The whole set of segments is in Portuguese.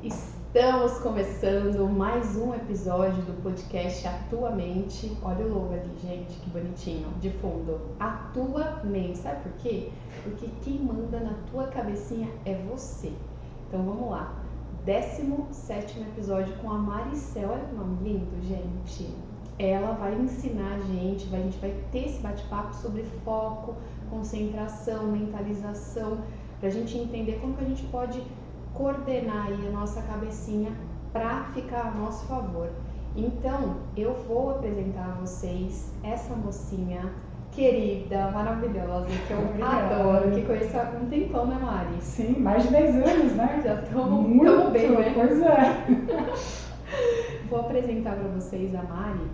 Estamos começando mais um episódio do podcast Atua Mente. Olha o logo ali, gente, que bonitinho, de fundo. Atua Mente, sabe por quê? Porque quem manda na tua cabecinha é você. Então vamos lá. 17º episódio com a Maricel. Olha que nome lindo, gente. Ela vai ensinar a gente vai ter esse bate-papo sobre foco, concentração, mentalização, pra gente entender como que a gente pode coordenar aí a nossa cabecinha para ficar a nosso favor. Então, eu vou apresentar a vocês essa mocinha querida, maravilhosa, que eu adoro, que conheço há um tempão, né, Mari? Sim, mais de 10 anos, né? Já estamos bem, né? Pois é. Vou apresentar para vocês a Mari.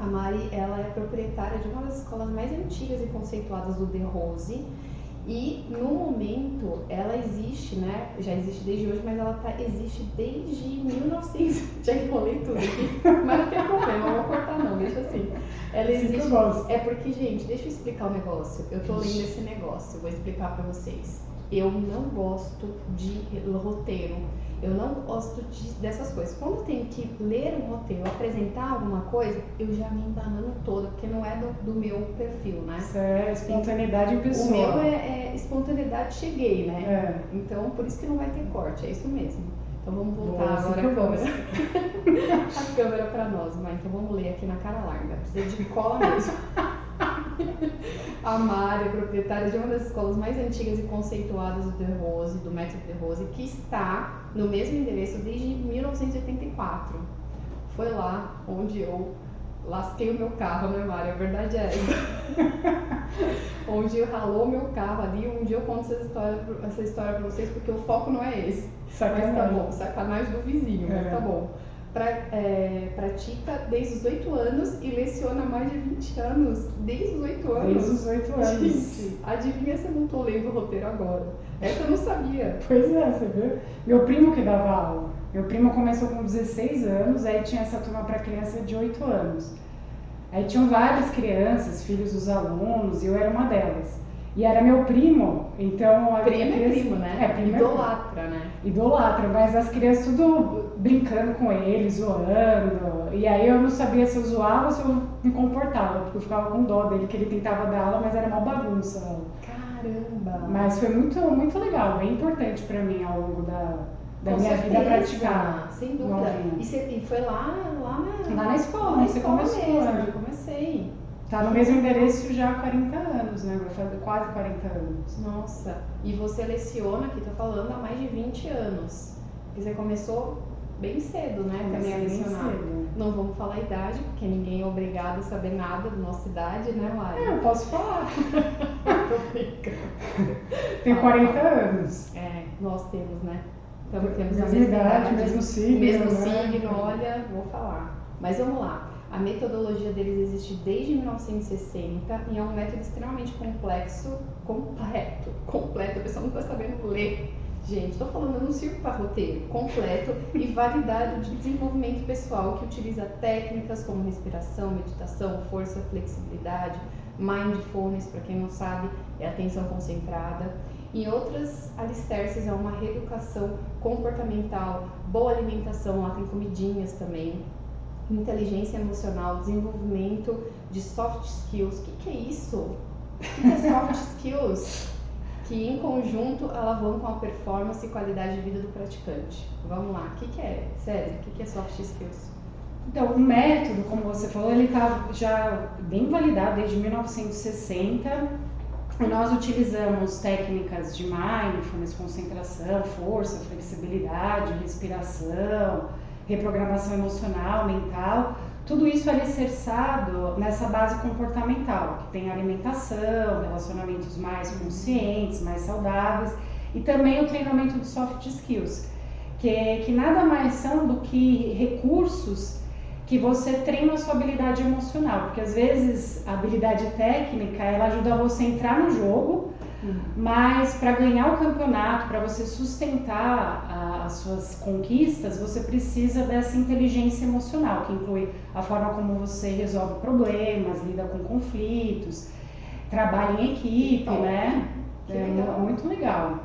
A Mari, ela é proprietária de uma das escolas mais antigas e conceituadas do The Rose. E no momento ela existe, né? Já existe desde hoje, mas ela existe desde 1900. Já enrolei tudo aqui, mas não tem problema, não vou cortar não, deixa assim. Ela existe. É porque, gente, deixa eu explicar o negócio. Eu tô lendo esse negócio, vou explicar pra vocês. Eu não gosto de roteiro. Eu não gosto dessas coisas. Quando eu tenho que ler um roteiro, apresentar alguma coisa, eu já me embanano toda, porque não é do meu perfil, né? Isso é espontaneidade pessoal. O meu é espontaneidade, cheguei, né? É. Então, por isso que não vai ter corte, é isso mesmo. Então vamos voltar Boa, agora a câmera. A câmera pra nós, mas então vamos ler aqui na cara larga. Precisa de cola mesmo. A Mari é proprietária de uma das escolas mais antigas e conceituadas do The Rose, do método The Rose, que está no mesmo endereço desde 1984. Foi lá onde eu lasquei o meu carro, né, Mari? A verdade é essa. Onde ralou meu carro ali. Um dia eu conto essa história pra vocês, porque o foco não é esse. Sacanagem. Mas tá bom, sacanagem do vizinho, mas tá bom. Pratica desde os 8 anos e leciona há mais de 20 anos. Desde os 8 anos. Desde os 8 anos. Gente, adivinha se eu não tô lendo o roteiro agora? Essa eu não sabia. Pois é, você viu? Meu primo que dava aula. Meu primo começou com 16 anos, aí tinha essa turma para criança de 8 anos. Aí tinham várias crianças, filhos dos alunos, e eu era uma delas. E era meu primo, então... Primo é primo, né? É, primo idolatra, né? Idolatra, mas as crianças tudo brincando com ele, zoando. E aí eu não sabia se eu zoava ou se eu me comportava, porque eu ficava com dó dele, que ele tentava dar aula, mas era uma bagunça. Caramba! Mas foi muito, muito legal, bem importante pra mim ao longo da minha vida praticar. Sem dúvida. E foi lá na escola, na você escola começou, mesmo, né? eu comecei. Tá no mesmo endereço já há 40 anos, né? Vai fazer quase 40 anos. Nossa, e você leciona, aqui tô falando, há mais de 20 anos. Porque você começou bem cedo, né? Também a lecionar. Não vamos falar a idade, porque ninguém é obrigado a saber nada da nossa idade, né, Mari? Eu posso falar. Tô brincando. Tenho 40 anos. É, nós temos, né? Então temos a mesma idade, mesmo signo. Mesmo né? signo, olha, vou falar. Mas vamos lá. A metodologia deles existe desde 1960 e é um método extremamente completo, a pessoa não está sabendo ler. Gente, estou falando, eu não sirvo para roteiro, completo e validado de desenvolvimento pessoal que utiliza técnicas como respiração, meditação, força, flexibilidade, mindfulness, para quem não sabe, é atenção concentrada. E outras alicerces é uma reeducação comportamental, boa alimentação, lá tem comidinhas também, inteligência emocional, desenvolvimento de soft skills. O que é isso? O que é soft skills? Que em conjunto alavancam a performance e qualidade de vida do praticante. Vamos lá, o que é? Sério, o que é soft skills? Então, o método, como você falou, ele está já bem validado desde 1960. E nós utilizamos técnicas de mindfulness, concentração, força, flexibilidade, respiração, reprogramação emocional, mental, tudo isso é alicerçado nessa base comportamental, que tem alimentação, relacionamentos mais conscientes, mais saudáveis, e também o treinamento de soft skills, que nada mais são do que recursos que você treina a sua habilidade emocional, porque às vezes a habilidade técnica, ela ajuda você a entrar no jogo, mas para ganhar o campeonato, para você sustentar as suas conquistas, você precisa dessa inteligência emocional, que inclui a forma como você resolve problemas, lida com conflitos, trabalha em equipe, né? Que legal. Muito legal.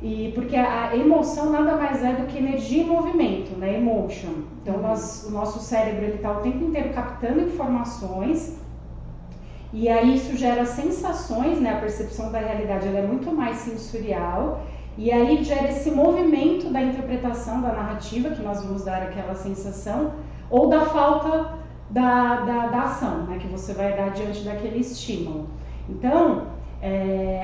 E porque a emoção nada mais é do que energia em movimento, né? Emotion. Então, o nosso cérebro está o tempo inteiro captando informações e aí isso gera sensações, né? A percepção da realidade ela é muito mais sensorial e aí gera esse movimento da interpretação da narrativa, que nós vamos dar aquela sensação, ou da falta da ação, né? Que você vai dar diante daquele estímulo. Então,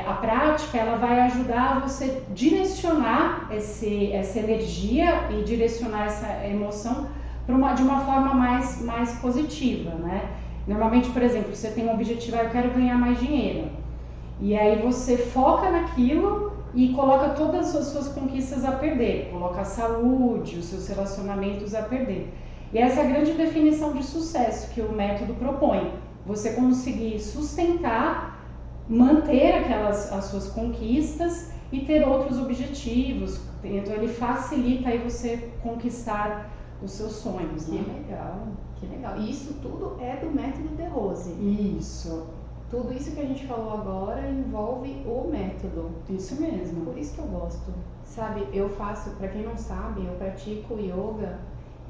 a prática ela vai ajudar você a direcionar essa energia e direcionar essa emoção de uma forma mais positiva, né? Normalmente, por exemplo, você tem um objetivo, eu quero ganhar mais dinheiro, e aí você foca naquilo e coloca todas as suas conquistas a perder, coloca a saúde, os seus relacionamentos a perder. E essa é a grande definição de sucesso que o método propõe, você conseguir sustentar, manter as suas conquistas e ter outros objetivos. Então ele facilita aí você conquistar os seus sonhos. Que legal, que legal. E isso tudo é do método De Rose. Isso. Tudo isso que a gente falou agora envolve o método. Isso mesmo. Por isso que eu gosto. Sabe, eu faço, pra quem não sabe, eu pratico yoga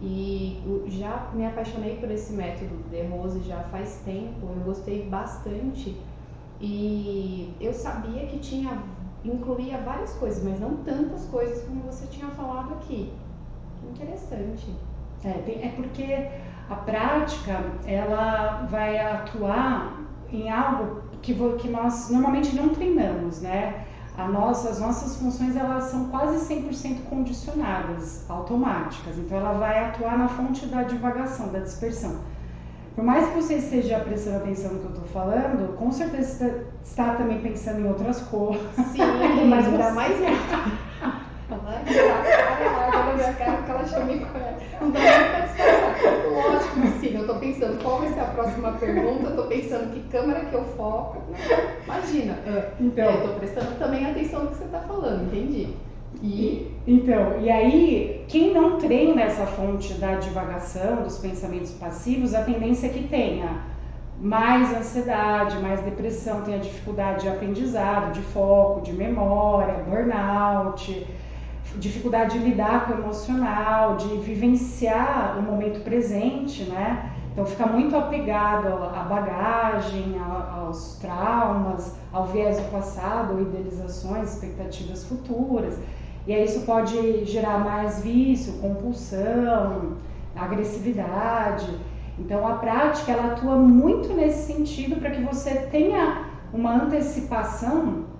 e já me apaixonei por esse método De Rose já faz tempo. Eu gostei bastante. E eu sabia que incluía várias coisas, mas não tantas coisas como você tinha falado aqui. Interessante. É porque a prática ela vai atuar em algo que nós normalmente não treinamos, né? As nossas funções elas são quase 100% condicionadas, automáticas. Então ela vai atuar na fonte da divagação, da dispersão. Por mais que você esteja prestando atenção no que eu estou falando, com certeza você está também pensando em outras coisas. Sim, mas ainda mais Larga minha cara porque ela já me conhece. Não dá nem pra disfarçar. Lógico que sim, eu tô pensando qual vai ser a próxima pergunta, eu tô pensando que câmera que eu foco. Imagina. Então, eu tô prestando também atenção no que você tá falando, entendi. E aí, quem não treina essa fonte da divagação, dos pensamentos passivos, a tendência é que tenha mais ansiedade, mais depressão, tenha dificuldade de aprendizado, de foco, de memória, burnout, dificuldade de lidar com o emocional, de vivenciar o momento presente, né? Então fica muito apegado à bagagem, aos traumas, ao viés do passado, idealizações, expectativas futuras. E aí isso pode gerar mais vício, compulsão, agressividade. Então a prática ela atua muito nesse sentido para que você tenha uma antecipação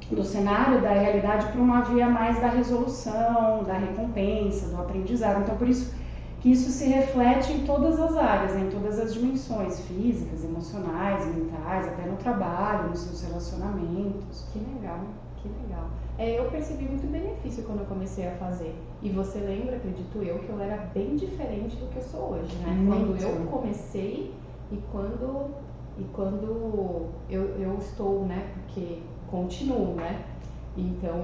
do cenário, da realidade para uma via mais da resolução, da recompensa, do aprendizado. Então por isso que isso se reflete em todas as áreas, né? Em todas as dimensões, físicas, emocionais, mentais, até no trabalho, nos seus relacionamentos. Que legal, que legal. Eu percebi muito benefício quando eu comecei a fazer. E você lembra, acredito eu, que eu era bem diferente do que eu sou hoje, né? Muito. Quando eu comecei e quando eu estou, né? Porque continuo, né? Então,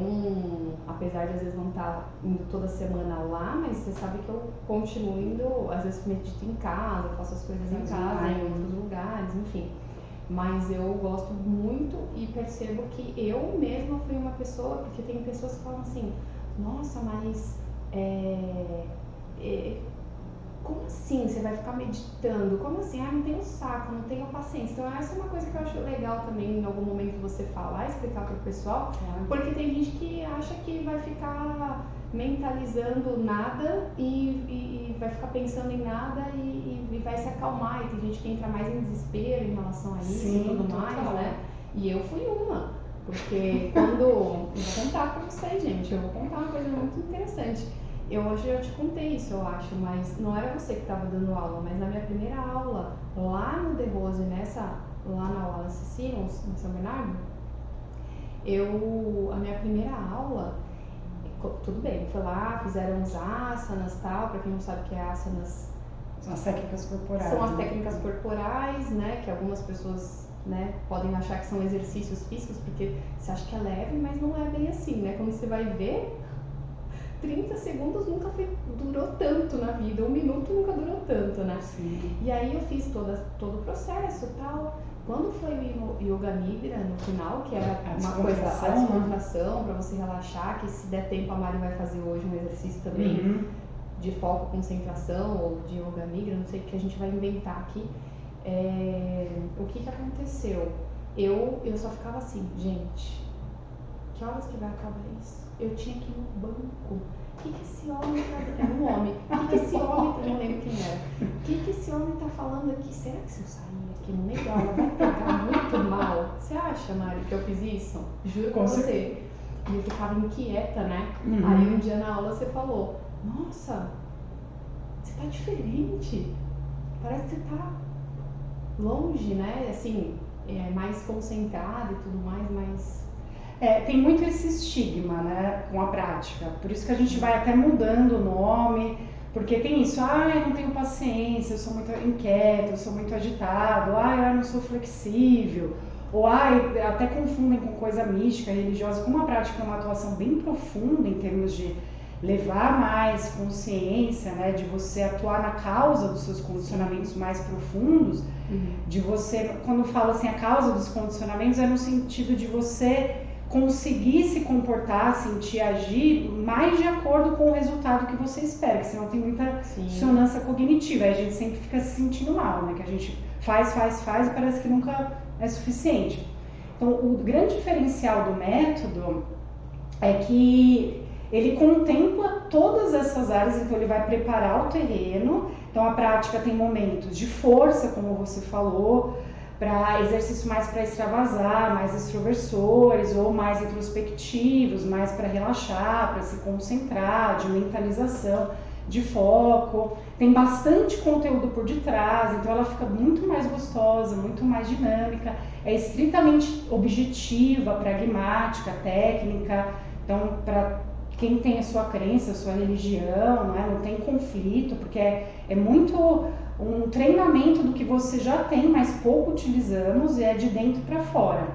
apesar de às vezes não estar indo toda semana lá, mas você sabe que eu continuo indo, às vezes medito em casa, faço as coisas em casa, em outros lugares, enfim. Mas eu gosto muito e percebo que eu mesma fui uma pessoa, porque tem pessoas que falam assim, nossa, mas como assim você vai ficar meditando? Como assim? Não tenho saco, não tenho paciência. Então essa é uma coisa que eu acho legal também em algum momento você falar, explicar para o pessoal, porque tem gente que acha que vai ficar mentalizando nada e vai ficar pensando em nada e vai se acalmar. E tem gente que entra mais em desespero em relação a isso. Sim, e tudo mais, né? E eu fui uma, porque quando... Eu vou contar pra vocês, gente, eu vou contar uma coisa muito interessante. Hoje eu te contei isso, eu acho, mas não era você que estava dando aula, mas na minha primeira aula, lá no De Rose, lá na Wallace Simmons, em São Bernardo, a minha primeira aula, tudo bem, foi lá, fizeram os asanas e tal, pra quem não sabe o que é asanas... São as técnicas corporais. São as técnicas corporais, né, que algumas pessoas, né, podem achar que são exercícios físicos, porque você acha que é leve, mas não é bem assim, né, como você vai ver... 30 segundos nunca durou tanto na vida, 1 minuto nunca durou tanto, né? Sim. E aí eu fiz todo o processo e tal, Quando foi o Yoga Nidra no final, que era uma coisa, a descontração, descontração, para você relaxar, que se der tempo a Mari vai fazer hoje um exercício também de foco, concentração, ou de Yoga Nidra, não sei o que a gente vai inventar aqui. O que aconteceu? Eu só ficava assim, gente, que horas que vai acabar isso? Eu tinha que ir no banco. O que esse homem tá... Era um homem. O que esse homem... Eu não lembro quem era. O que esse homem tá falando aqui? Será que se eu sair aqui no meio da aula vai pegar muito mal? Você acha, Mari, que eu fiz isso? Juro pra você. E eu ficava inquieta, né? Aí um dia na aula você falou, nossa, você tá diferente. Parece que você tá longe, né? Assim, mais concentrado e tudo mais, mas... Tem muito esse estigma, né, com a prática. Por isso que a gente vai até mudando o nome, porque tem isso, eu não tenho paciência, eu sou muito inquieto, eu sou muito agitado, eu não sou flexível, ou até confundem com coisa mística, religiosa. Como a prática é uma atuação bem profunda em termos de levar mais consciência, né, de você atuar na causa dos seus condicionamentos mais profundos, de você, quando fala assim, a causa dos condicionamentos é no sentido de você conseguir se comportar, sentir, agir mais de acordo com o resultado que você espera, que senão tem muita dissonância cognitiva, aí a gente sempre fica se sentindo mal, né, que a gente faz e parece que nunca é suficiente. Então, o grande diferencial do método é que ele contempla todas essas áreas, então ele vai preparar o terreno. Então a prática tem momentos de força, como você falou, para exercício mais para extravasar, mais extroversores ou mais introspectivos, mais para relaxar, para se concentrar, de mentalização, de foco. Tem bastante conteúdo por detrás, então ela fica muito mais gostosa, muito mais dinâmica, é estritamente objetiva, pragmática, técnica. Então, para quem tem a sua crença, a sua religião, não tem conflito, porque é muito um treinamento do que você já tem, mas pouco utilizamos, e é de dentro para fora.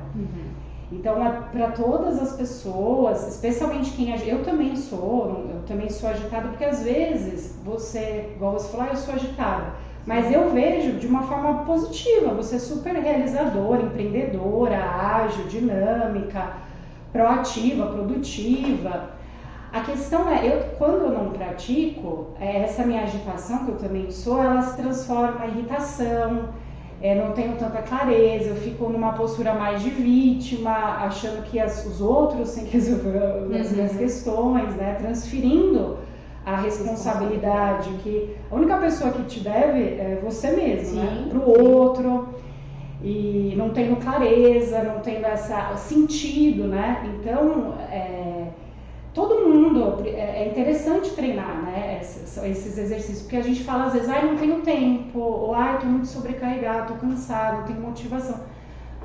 Então, para todas as pessoas, especialmente quem... Eu também sou agitada, porque às vezes você, igual você falou, eu sou agitada, mas eu vejo de uma forma positiva, você é super realizadora, empreendedora, ágil, dinâmica, proativa, produtiva. A questão quando eu não pratico, essa minha agitação, que eu também sou, ela se transforma em irritação, não tenho tanta clareza, eu fico numa postura mais de vítima, achando que os outros têm que resolver as minhas questões, né? Transferindo a responsabilidade, que a única pessoa que te deve é você mesmo, né? Para o outro. E não tenho clareza, não tenho esse sentido, né? Então, todo mundo, é interessante treinar, né, esses exercícios, porque a gente fala às vezes, não tenho tempo, ou estou muito sobrecarregado, estou cansado, não tenho motivação.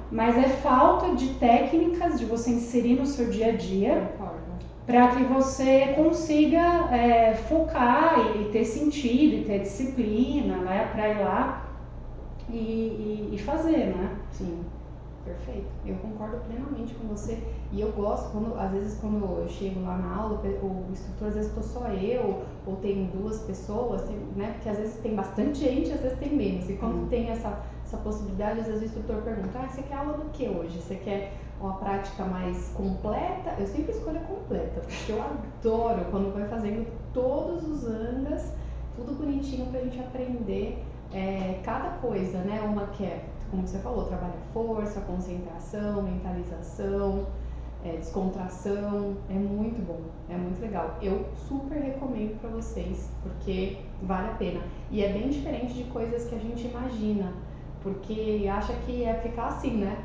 Mas é falta de técnicas de você inserir no seu dia a dia, para que você consiga focar e ter sentido, e ter disciplina, né, para ir lá e fazer, né? Sim. Perfeito, eu concordo plenamente com você e eu gosto, às vezes quando eu chego lá na aula, o instrutor, às vezes estou só eu ou tem duas pessoas, né, porque às vezes tem bastante gente, às vezes tem menos, e quando tem essa possibilidade, às vezes o instrutor pergunta, você quer aula do que hoje? Você quer uma prática mais completa? Eu sempre escolho a completa, porque eu adoro quando vai fazendo todos os angas, tudo bonitinho pra gente aprender cada coisa, né, uma que como você falou, trabalha força, concentração, mentalização, descontração, é muito bom, é muito legal. Eu super recomendo para vocês, porque vale a pena. E é bem diferente de coisas que a gente imagina, porque acha que é ficar assim, né?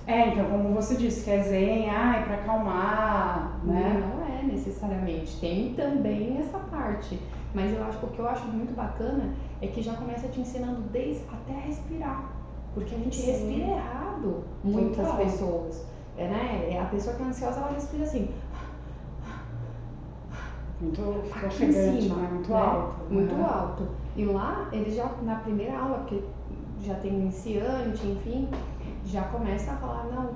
Então, como você disse, que é zen, é para acalmar, né? Não é necessariamente, tem também essa parte. Mas o que eu acho muito bacana é que já começa te ensinando até a respirar. Porque a gente respira errado, muitas pessoas. A pessoa que é ansiosa, ela respira assim. Muito ofegante, muito alto. Muito alto. E lá, eles já, na primeira aula, porque já tem iniciante, enfim, já começa a falar, não,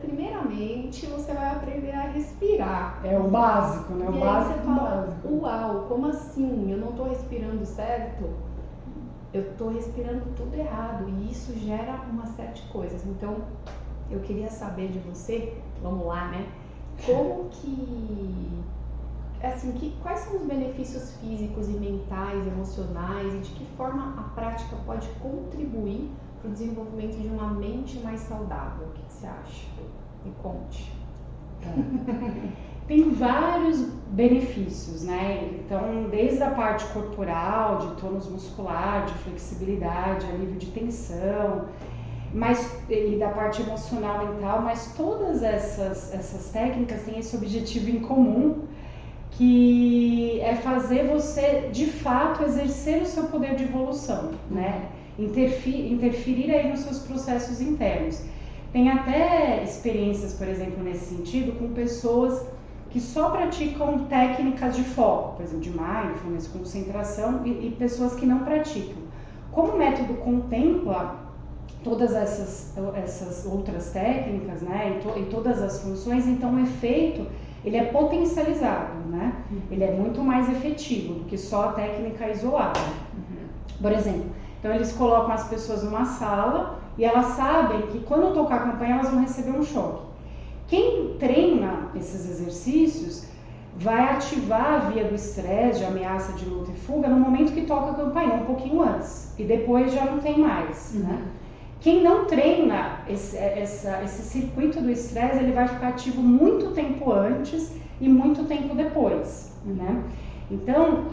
primeiramente você vai aprender a respirar. É o básico, né? O e aí você básico. fala, uau, como assim? Eu não tô respirando certo? eu tô respirando tudo errado e isso gera uma série de coisas. Então, eu queria saber de você, vamos lá, né? Como que, assim, quais são os benefícios físicos e mentais, emocionais e de que forma a prática pode contribuir para o desenvolvimento de uma mente mais saudável? O que você acha? Me conte. Tem vários benefícios, né? Então, desde a parte corporal, de tônus muscular, de flexibilidade, alívio de tensão, e da parte emocional, mental, mas todas essas técnicas têm esse objetivo em comum, que é fazer você, de fato, exercer o seu poder de evolução, né? Interferir aí nos seus processos internos. Tem até experiências, por exemplo, nesse sentido, com pessoas que só praticam técnicas de foco, por exemplo, de mindfulness, concentração, e pessoas que não praticam. Como o método contempla todas essas outras técnicas, né, e todas as funções, então o efeito ele é potencializado, né? Ele é muito mais efetivo do que só a técnica isolada. Por exemplo, então eles colocam as pessoas numa sala e elas sabem que quando tocar a campainha elas vão receber um choque. Quem treina esses exercícios vai ativar a via do estresse, de ameaça, de luta e fuga no momento que toca a campainha, um pouquinho antes, e depois já não tem mais, né? Quem não treina esse circuito do estresse, ele vai ficar ativo muito tempo antes e muito tempo depois, né? Então,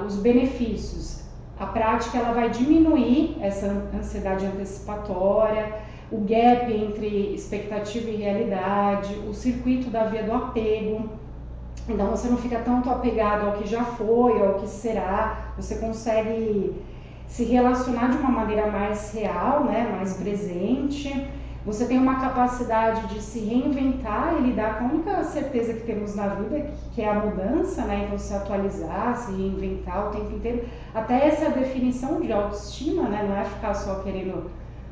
os benefícios, a prática ela vai diminuir essa ansiedade antecipatória, o gap entre expectativa e realidade, o circuito da via do apego. Então, você não fica tanto apegado ao que já foi, ao que será, você consegue se relacionar de uma maneira mais real, né, mais presente. Você tem uma capacidade de se reinventar e lidar com a única certeza que temos na vida, que é a mudança, né? Então se atualizar, se reinventar o tempo inteiro. Até essa definição de autoestima, né? Não é ficar só querendo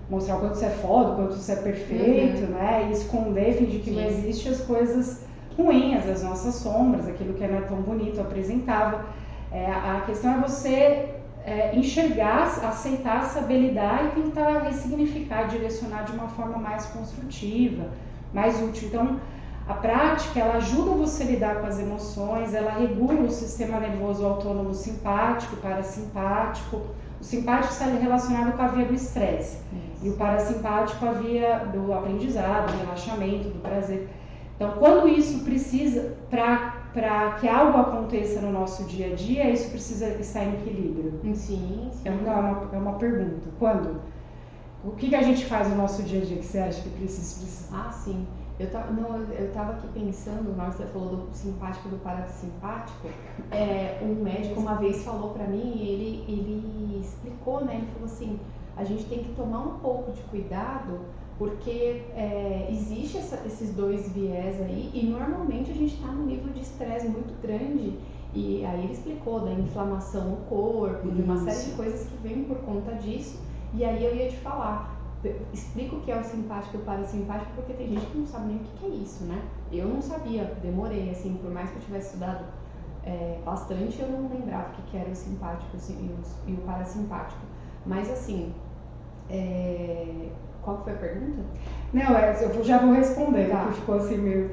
mostrar o quanto você é foda, o quanto você é perfeito, né? E esconder, fingir que não existe as coisas ruins, as nossas sombras, aquilo que não é tão bonito, apresentável. A questão é você enxergar, aceitar, saber lidar e tentar ressignificar, direcionar de uma forma mais construtiva, mais útil. Então, a prática, ela ajuda você a lidar com as emoções, ela regula o sistema nervoso autônomo simpático, parasimpático. O simpático está relacionado com a via do estresse e o parasimpático a via do aprendizado, do relaxamento, do prazer. Então, quando isso precisa, para que algo aconteça no nosso dia a dia, isso precisa estar em equilíbrio. Sim. É uma pergunta. Quando? O que a gente faz no nosso dia a dia que você acha que precisa? Ah, sim. Eu tava aqui pensando, na hora que você falou do simpático e do parasimpático, um médico uma vez falou pra mim, ele explicou, né? Ele falou assim, a gente tem que tomar um pouco de cuidado porque existe esses dois viés aí e normalmente a gente está num nível de estresse muito grande e aí ele explicou da inflamação no corpo, de uma série de coisas que vêm por conta disso e aí eu ia te falar, explica o que é o simpático e o parasimpático porque tem gente que não sabe nem o que é isso, né? Eu não sabia, demorei, assim, por mais que eu tivesse estudado bastante, eu não lembrava o que era o simpático e o parasimpático, mas assim, qual foi a pergunta? Não, eu já vou responder, porque ficou assim meio...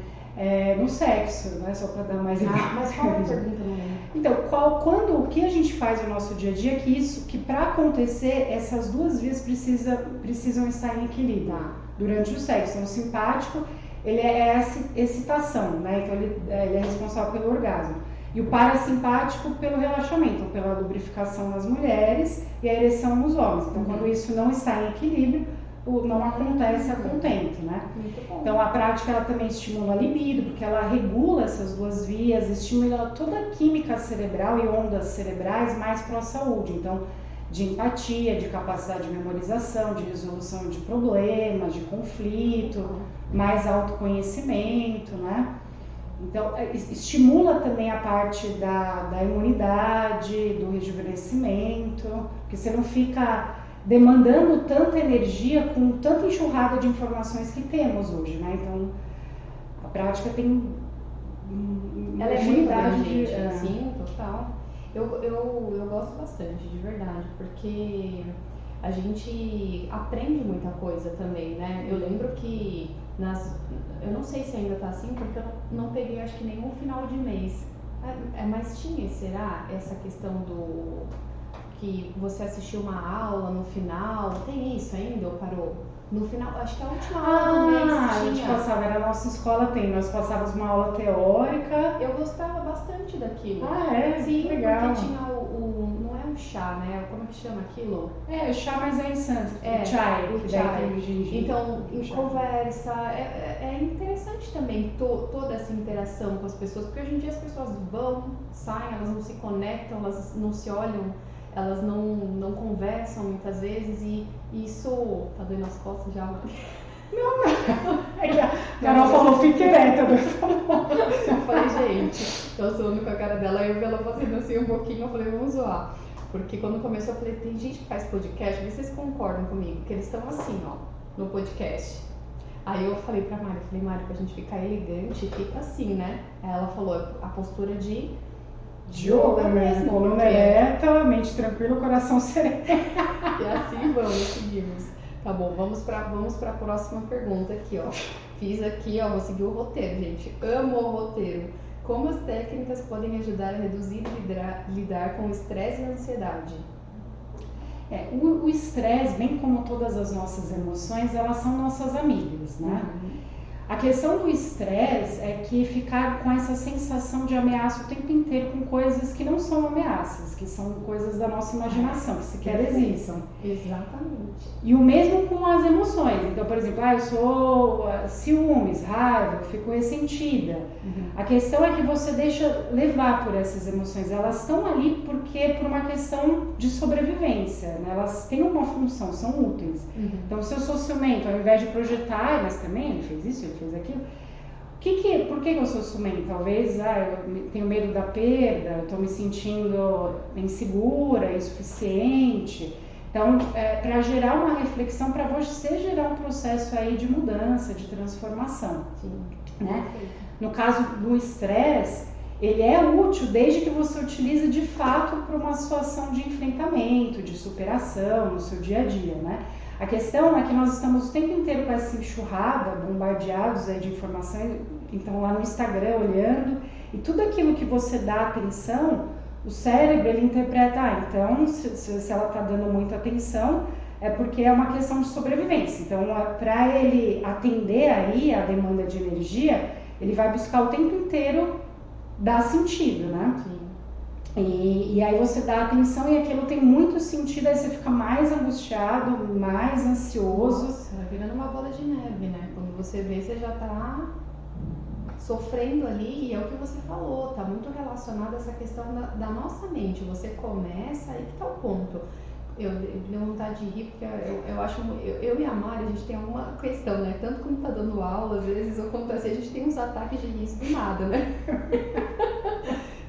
no sexo, né? Só para dar mais... mas qual é a pergunta? Então, o que a gente faz no nosso dia a dia, que para acontecer, essas duas vias precisam estar em equilíbrio durante o sexo. Então, o simpático, ele é essa excitação, né? Então, ele é responsável pelo orgasmo. E o parasimpático pelo relaxamento, pela lubrificação nas mulheres e a ereção nos homens. Então, quando isso não está em equilíbrio, não acontece a contento, né? Então a prática ela também estimula a libido, porque ela regula essas duas vias, estimula toda a química cerebral e ondas cerebrais mais pró-saúde, então de empatia, de capacidade de memorização, de resolução de problemas, de conflito, mais autoconhecimento, né? Então estimula também a parte da imunidade, do rejuvenescimento, porque você não fica demandando tanta energia com tanta enxurrada de informações que temos hoje, né? Então, a prática tem ela é muito abrangente, sim, total. Eu gosto bastante, de verdade, porque a gente aprende muita coisa também, né? Eu lembro que eu não sei se ainda tá assim, porque eu não peguei, acho que nenhum final de mês. Mas tinha, será, essa questão do que você assistiu uma aula no final? Tem isso ainda ou parou? No final, acho que a última aula do mês A gente tinha. passava, era a nossa escola nós passávamos uma aula teórica. Eu gostava bastante daquilo. Sim, legal. Porque tinha não é um chá, né? Como que chama aquilo? O chá, mas é em sânscrito. O chai, que daí tem o gengibre. Então, em conversa, é interessante também toda essa interação com as pessoas, porque hoje em dia as pessoas vão, saem, elas não se conectam, elas não se olham, elas não conversam muitas vezes, e isso tá doendo as costas já. Não. É que a Carol falou, fique ereta. Eu falei, gente, tô zoando com a cara dela, aí eu vi ela fazendo assim um pouquinho, eu falei, vamos zoar. Porque quando começou, eu falei, tem gente que faz podcast, vê se vocês concordam comigo, que eles estão assim, ó, no podcast. Aí eu falei pra Mari, pra gente ficar elegante, fica assim, né? Aí ela falou, a postura de yoga mesmo. Coluna ereta, mente tranquila, coração sereno. E assim vamos, seguimos. Tá bom, vamos pra próxima pergunta aqui, ó. Fiz aqui, ó, vou seguir o roteiro, gente. Amo o roteiro. Como as técnicas podem ajudar a reduzir e lidar com o estresse e a ansiedade? O estresse, bem como todas as nossas emoções, elas são nossas amigas, né? A questão do estresse é que ficar com essa sensação de ameaça o tempo inteiro com coisas que não são ameaças, que são coisas da nossa imaginação, que sequer existem. Exatamente. E o mesmo com as emoções. Então, por exemplo, eu sou ciúmes, raiva, eu fico ressentida. A questão é que você deixa levar por essas emoções. Elas estão ali porque por uma questão de sobrevivência, né? Elas têm uma função, são úteis. Então, se eu sou ciumento, ao invés de projetar, mas também ele fez isso, ele fez aquilo. Por que eu sou ciumento? Talvez eu tenho medo da perda, eu estou me sentindo insegura, insuficiente. Então, para gerar uma reflexão, para você gerar um processo aí de mudança, de transformação. Né? No caso do estresse, ele é útil desde que você utilize de fato para uma situação de enfrentamento, de superação no seu dia a dia, né? A questão é que nós estamos o tempo inteiro com essa enxurrada, bombardeados aí de informação, então lá no Instagram olhando, e tudo aquilo que você dá atenção, o cérebro ele interpreta, então se ela está dando muita atenção, é porque é uma questão de sobrevivência. Então, para ele atender aí a demanda de energia, ele vai buscar o tempo inteiro dar sentido, né? Sim. E aí você dá atenção e aquilo tem muito sentido, aí você fica mais angustiado, mais ansioso. Nossa, vai virando uma bola de neve, né? Quando você vê, você já tá sofrendo ali, e é o que você falou, tá muito relacionado a essa questão da nossa mente. Você começa, aí que tá o ponto. Eu dei vontade de rir, porque eu acho, eu e a Mari, a gente tem alguma questão, né? Tanto quando tá dando aula, às vezes, ou quando assim, a gente tem uns ataques de riso do nada, né?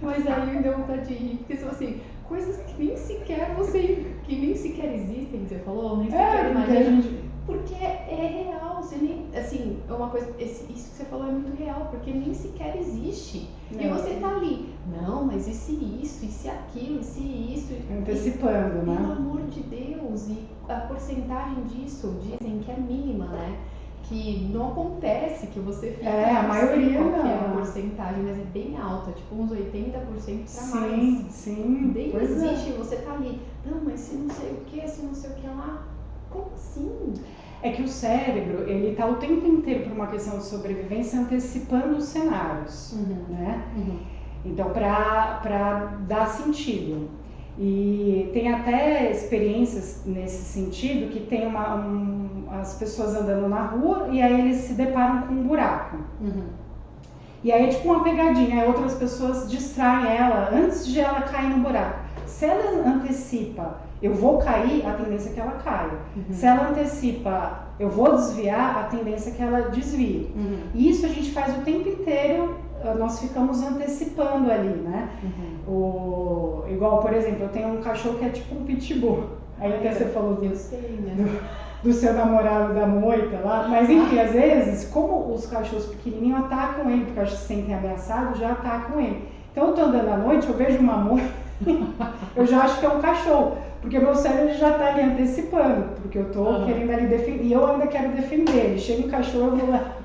Mas aí me deu vontade de rir, porque são assim, coisas que nem sequer existem, você falou, nem sequer imagina. Porque é real, você nem, assim, é uma coisa, isso que você falou é muito real, porque nem sequer existe. E você tá ali, não, mas e se isso, e se aquilo, e se isso? Antecipando, né? Pelo amor de Deus, e a porcentagem disso, dizem que é mínima, né? Que não acontece, que você fica... a maioria não. Qual é a porcentagem, mas é bem alta, tipo uns 80% pra mais. Sim, nem existe, você tá ali, não, mas se não sei o que, se não sei o que lá... Como assim? É que o cérebro, ele está o tempo inteiro, por uma questão de sobrevivência, antecipando os cenários, né? Então, para dar sentido. E tem até experiências nesse sentido, que tem as pessoas andando na rua e aí eles se deparam com um buraco. E aí é tipo uma pegadinha, aí outras pessoas distraem ela antes de ela cair no buraco. Se ela antecipa, eu vou cair, a tendência é que ela caia. Se ela antecipa, eu vou desviar, a tendência é que ela desvie. E isso a gente faz o tempo inteiro, nós ficamos antecipando ali, né? Igual, por exemplo, eu tenho um cachorro que é tipo um pitbull. Aí até você falou do seu namorado da moita lá. Mas enfim, às vezes, como os cachorros pequenininhos atacam ele, porque eles se sentem ameaçados, já atacam ele. Então eu tô andando à noite, eu vejo uma mosca, eu já acho que é um cachorro, porque meu cérebro já tá ali antecipando, porque eu tô querendo ali defender, e eu ainda quero defender ele. Chega um cachorro, eu vou lá.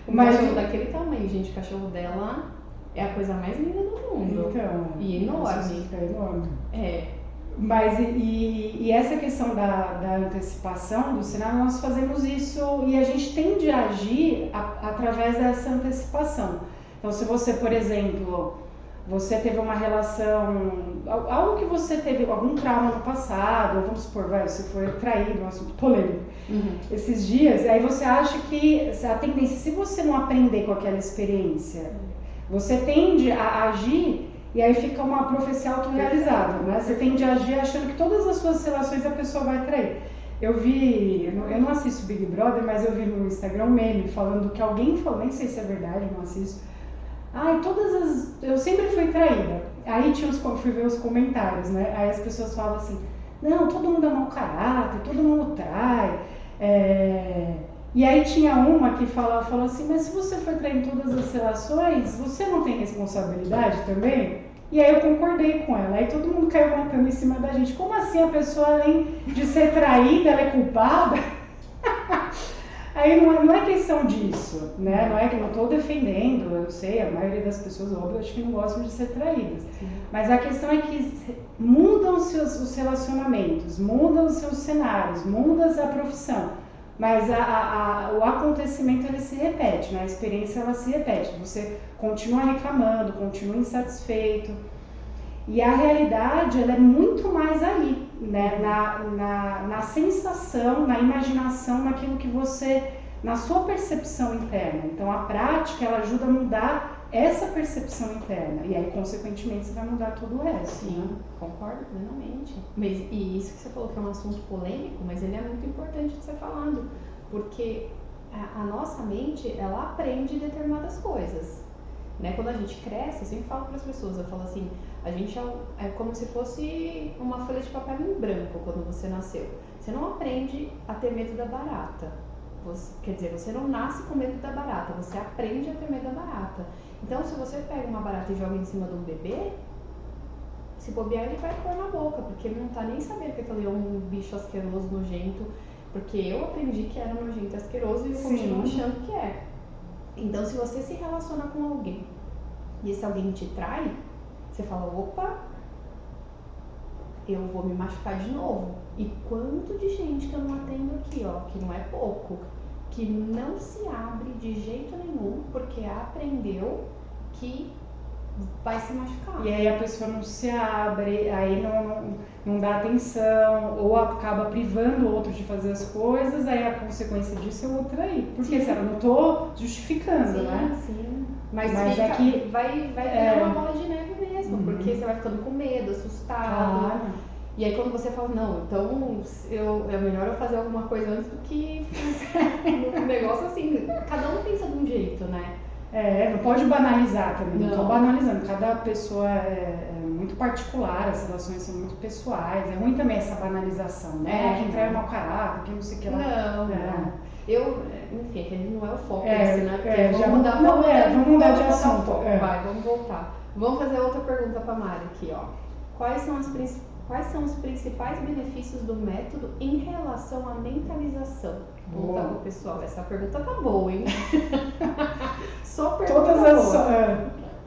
Mas cachorro daquele tamanho, gente, o cachorro dela é a coisa mais linda do mundo. Então, e enorme. É enorme. É. Mas e essa questão da antecipação do cenário, nós fazemos isso e a gente tende a agir através dessa antecipação. Então, se você, por exemplo, você teve uma relação, algo que você teve, algum trauma no passado, ou vamos supor, você foi traído, um assunto polêmico, esses dias, aí você acha que a tendência, se você não aprender com aquela experiência, você tende a agir. E aí fica uma profecia autorrealizada, né? Você tende a agir achando que todas as suas relações a pessoa vai trair. Eu não assisto Big Brother, mas eu vi no Instagram um meme falando que alguém falou, nem sei se é verdade, não assisto. Eu sempre fui traída. Aí fui ver os comentários, né? Aí as pessoas falam assim, não, todo mundo é mau caráter, todo mundo trai. E aí tinha uma que falou assim, mas se você foi trair em todas as relações, você não tem responsabilidade também? E aí eu concordei com ela, aí todo mundo caiu matando em cima da gente. Como assim a pessoa, além de ser traída, ela é culpada? Aí não é questão disso, né? Não é que eu não estou defendendo, eu sei, a maioria das pessoas, óbvio, acho que não gostam de ser traídas. Sim. Mas a questão é que mudam os relacionamentos, mudam os seus cenários, muda a profissão. Mas o acontecimento ele se repete, né? A experiência ela se repete. Você continua reclamando, continua insatisfeito. E a realidade ela é muito mais aí, né? Na sensação, na imaginação, naquilo que você, na sua percepção interna. Então a prática ela ajuda a mudar essa percepção interna. E aí, consequentemente, você vai mudar todo o resto. Sim, né? Concordo plenamente. E isso que você falou que é um assunto polêmico, mas ele é muito importante de ser falado. Porque a nossa mente, ela aprende determinadas coisas. Né? Quando a gente cresce, eu sempre falo para as pessoas, eu falo assim, a gente é como se fosse uma folha de papel em branco quando você nasceu. Você não aprende a ter medo da barata. Quer dizer, você não nasce com medo da barata, você aprende a ter medo da barata. Então, se você pega uma barata e joga em cima de um bebê, se bobear, ele vai pôr na boca, porque ele não tá nem sabendo que aquele é um bicho asqueroso, nojento, porque eu aprendi que era nojento e asqueroso e eu continuo achando que é. Então, se você se relaciona com alguém e esse alguém te trai, você fala, opa, eu vou me machucar de novo. E quanto de gente que eu não atendo aqui, ó, que não é pouco, que não se abre de jeito nenhum porque aprendeu que vai se machucar. E aí a pessoa não se abre, aí não dá atenção, ou acaba privando o outro de fazer as coisas, aí a consequência disso é o outro aí. Porque se eu não tô justificando, né? Sim. Mas fica, aqui vai virar uma bola de neve mesmo, porque você vai ficando com medo, assustado. Claro. E aí quando você fala, não, então é melhor eu fazer alguma coisa antes do que um negócio assim, cada um pensa de um jeito, né? Não pode banalizar também, não tô banalizando, cada pessoa é muito particular, as relações são muito pessoais, é ruim também essa banalização, né? Quem trai é mau caráter, quem não sei o que lá. Não. Enfim, aquele não é o foco, vamos mudar de assunto. Vamos voltar. Vamos fazer outra pergunta pra Mari aqui, ó. Quais são os principais benefícios do método em relação à mentalização? Vou contar pro pessoal. Essa pergunta tá boa, hein? Só pergunta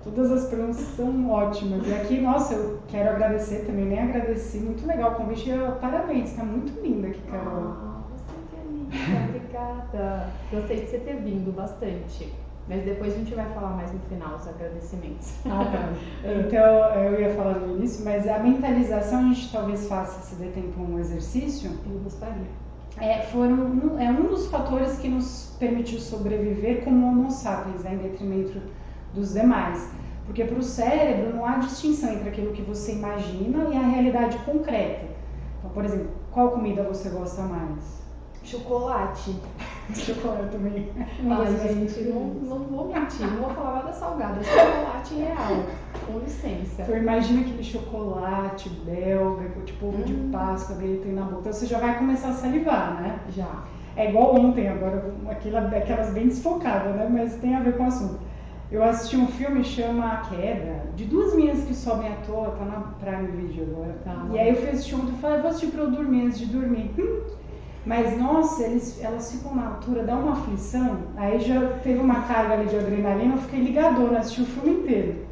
Todas as perguntas são ótimas. E aqui, nossa, eu quero agradecer também, nem agradeci. Muito legal o convite. Parabéns, tá muito linda aqui, Carol. Você que é linda, obrigada. Gostei de você ter vindo bastante. Mas depois a gente vai falar mais no final os agradecimentos. Tá. Então, eu ia falar no início, mas a mentalização, a gente talvez faça, se der tempo, um exercício. Eu gostaria. É um dos fatores que nos permitiu sobreviver como Homo sapiens, né, em detrimento dos demais. Porque para o cérebro não há distinção entre aquilo que você imagina e a realidade concreta. Então, por exemplo, qual comida você gosta mais? Chocolate. Chocolate também. Gente, não vou mentir, não vou falar nada salgado, chocolate real, com licença. Então imagina aquele chocolate belga, tipo ovo de Páscoa derretendo na boca, então você já vai começar a salivar, né? Já. É igual ontem, agora, aquelas bem desfocadas, né? Mas tem a ver com o assunto. Eu assisti um filme que chama A Queda, de duas meninas que sobem à toa, tá na Prime Video agora. Tá. E aí eu fui assistir um e falei, vou assistir pra eu dormir antes de dormir. Mas, nossa, elas ficam na altura, dá uma aflição, aí já teve uma carga ali de adrenalina, eu fiquei ligadona, assisti o filme inteiro.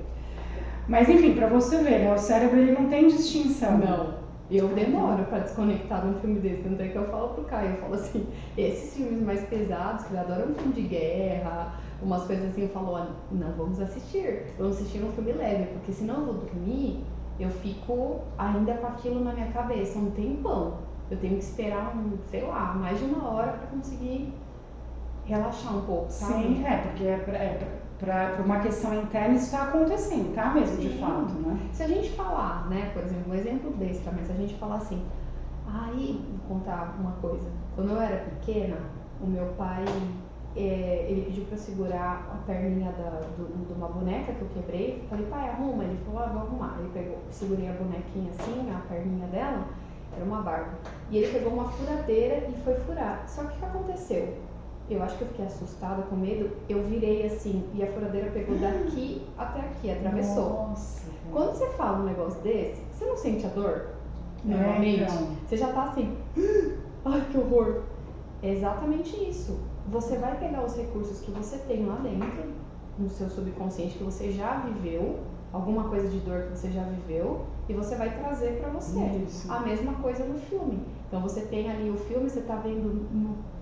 Mas, enfim, pra você ver, né, o cérebro ele não tem distinção. Não, eu demoro pra desconectar num filme desse, tanto é que eu falo pro Caio, eu falo assim, esses filmes mais pesados, que eu adoro um filme de guerra, umas coisas assim, eu falo, olha, não vamos assistir um filme leve, porque senão eu vou dormir, eu fico ainda com aquilo na minha cabeça um tempão. Eu tenho que esperar, sei lá, mais de uma hora para conseguir relaxar um pouco, sabe? Sim, porque para uma questão interna isso está acontecendo, tá mesmo, de fato, né? Se a gente falar, né, por exemplo, um exemplo desse também, se a gente falar assim, aí, vou contar uma coisa, quando eu era pequena, o meu pai, ele pediu para segurar a perninha de uma boneca que eu quebrei, falei, pai, arruma, ele falou, vou arrumar, ele pegou, segurei a bonequinha assim, a perninha dela, era uma Barbie. E ele pegou uma furadeira e foi furar. Só que o que aconteceu? Eu acho que eu fiquei assustada, com medo. Eu virei assim e a furadeira pegou daqui até aqui, atravessou. Nossa. Quando você fala um negócio desse, você não sente a dor? Normalmente. Então. Você já tá assim, ai que horror. É exatamente isso. Você vai pegar os recursos que você tem lá dentro, no seu subconsciente, que você já viveu, alguma coisa de dor que você já viveu, e você vai trazer para você. Isso. A mesma coisa no filme. Então você tem ali o filme, você tá vendo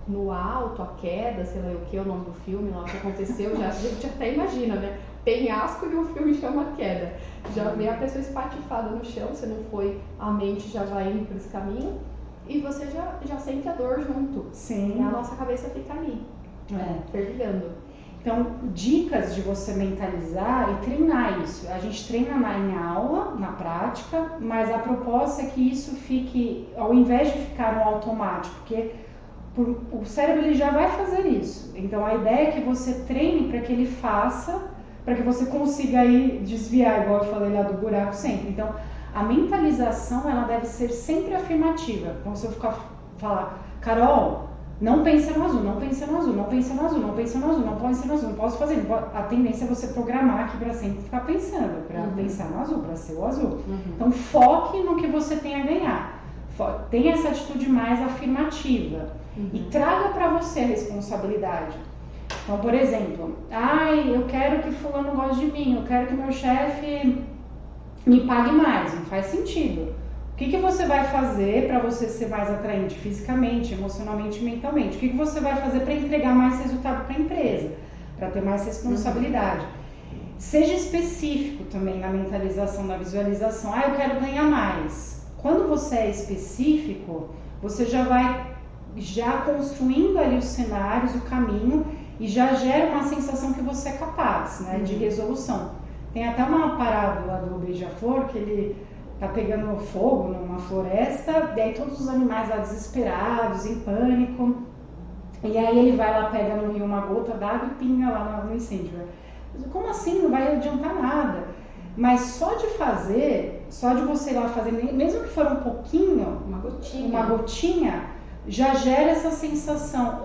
no alto, a queda, sei lá o que é o nome do filme, lá o que aconteceu, a gente até imagina, né? Penhasco e o filme chama Queda. Já vê a pessoa espatifada no chão, você não foi, a mente já vai indo por esse caminho, e você já sente a dor junto. Sim. E a nossa cabeça fica ali, fervilhando. Então, dicas de você mentalizar e treinar isso. A gente treina em aula, na prática, mas a proposta é que isso fique, ao invés de ficar no automático, porque o cérebro ele já vai fazer isso. Então, a ideia é que você treine para que ele faça, para que você consiga aí desviar, igual eu falei lá do buraco sempre. Então, a mentalização ela deve ser sempre afirmativa. Então, se eu falar, Carol, não pensa no azul, não pensa no azul, não pensa no azul, não pensa no azul, não pensa no azul, não posso fazer. A tendência é você programar aqui para sempre ficar pensando, para pensar no azul, para ser o azul. Então foque no que você tem a ganhar. Tenha essa atitude mais afirmativa e traga para você a responsabilidade. Então, por exemplo, eu quero que fulano goste de mim, eu quero que meu chefe me pague mais, não faz sentido. O que você vai fazer para você ser mais atraente fisicamente, emocionalmente, mentalmente? O que você vai fazer para entregar mais resultado para a empresa, para ter mais responsabilidade? Seja específico também na mentalização, na visualização. Eu quero ganhar mais. Quando você é específico, você já vai construindo ali os cenários, o caminho e já gera uma sensação que você é capaz, né, de resolução. Tem até uma parábola do Beija-Flor que ele tá pegando fogo numa floresta, e aí todos os animais lá desesperados, em pânico, e aí ele vai lá, pega no rio uma gota d'água e pinga lá no incêndio. Como assim? Não vai adiantar nada. Mas só de você ir lá fazer, mesmo que for um pouquinho, uma gotinha, já gera essa sensação.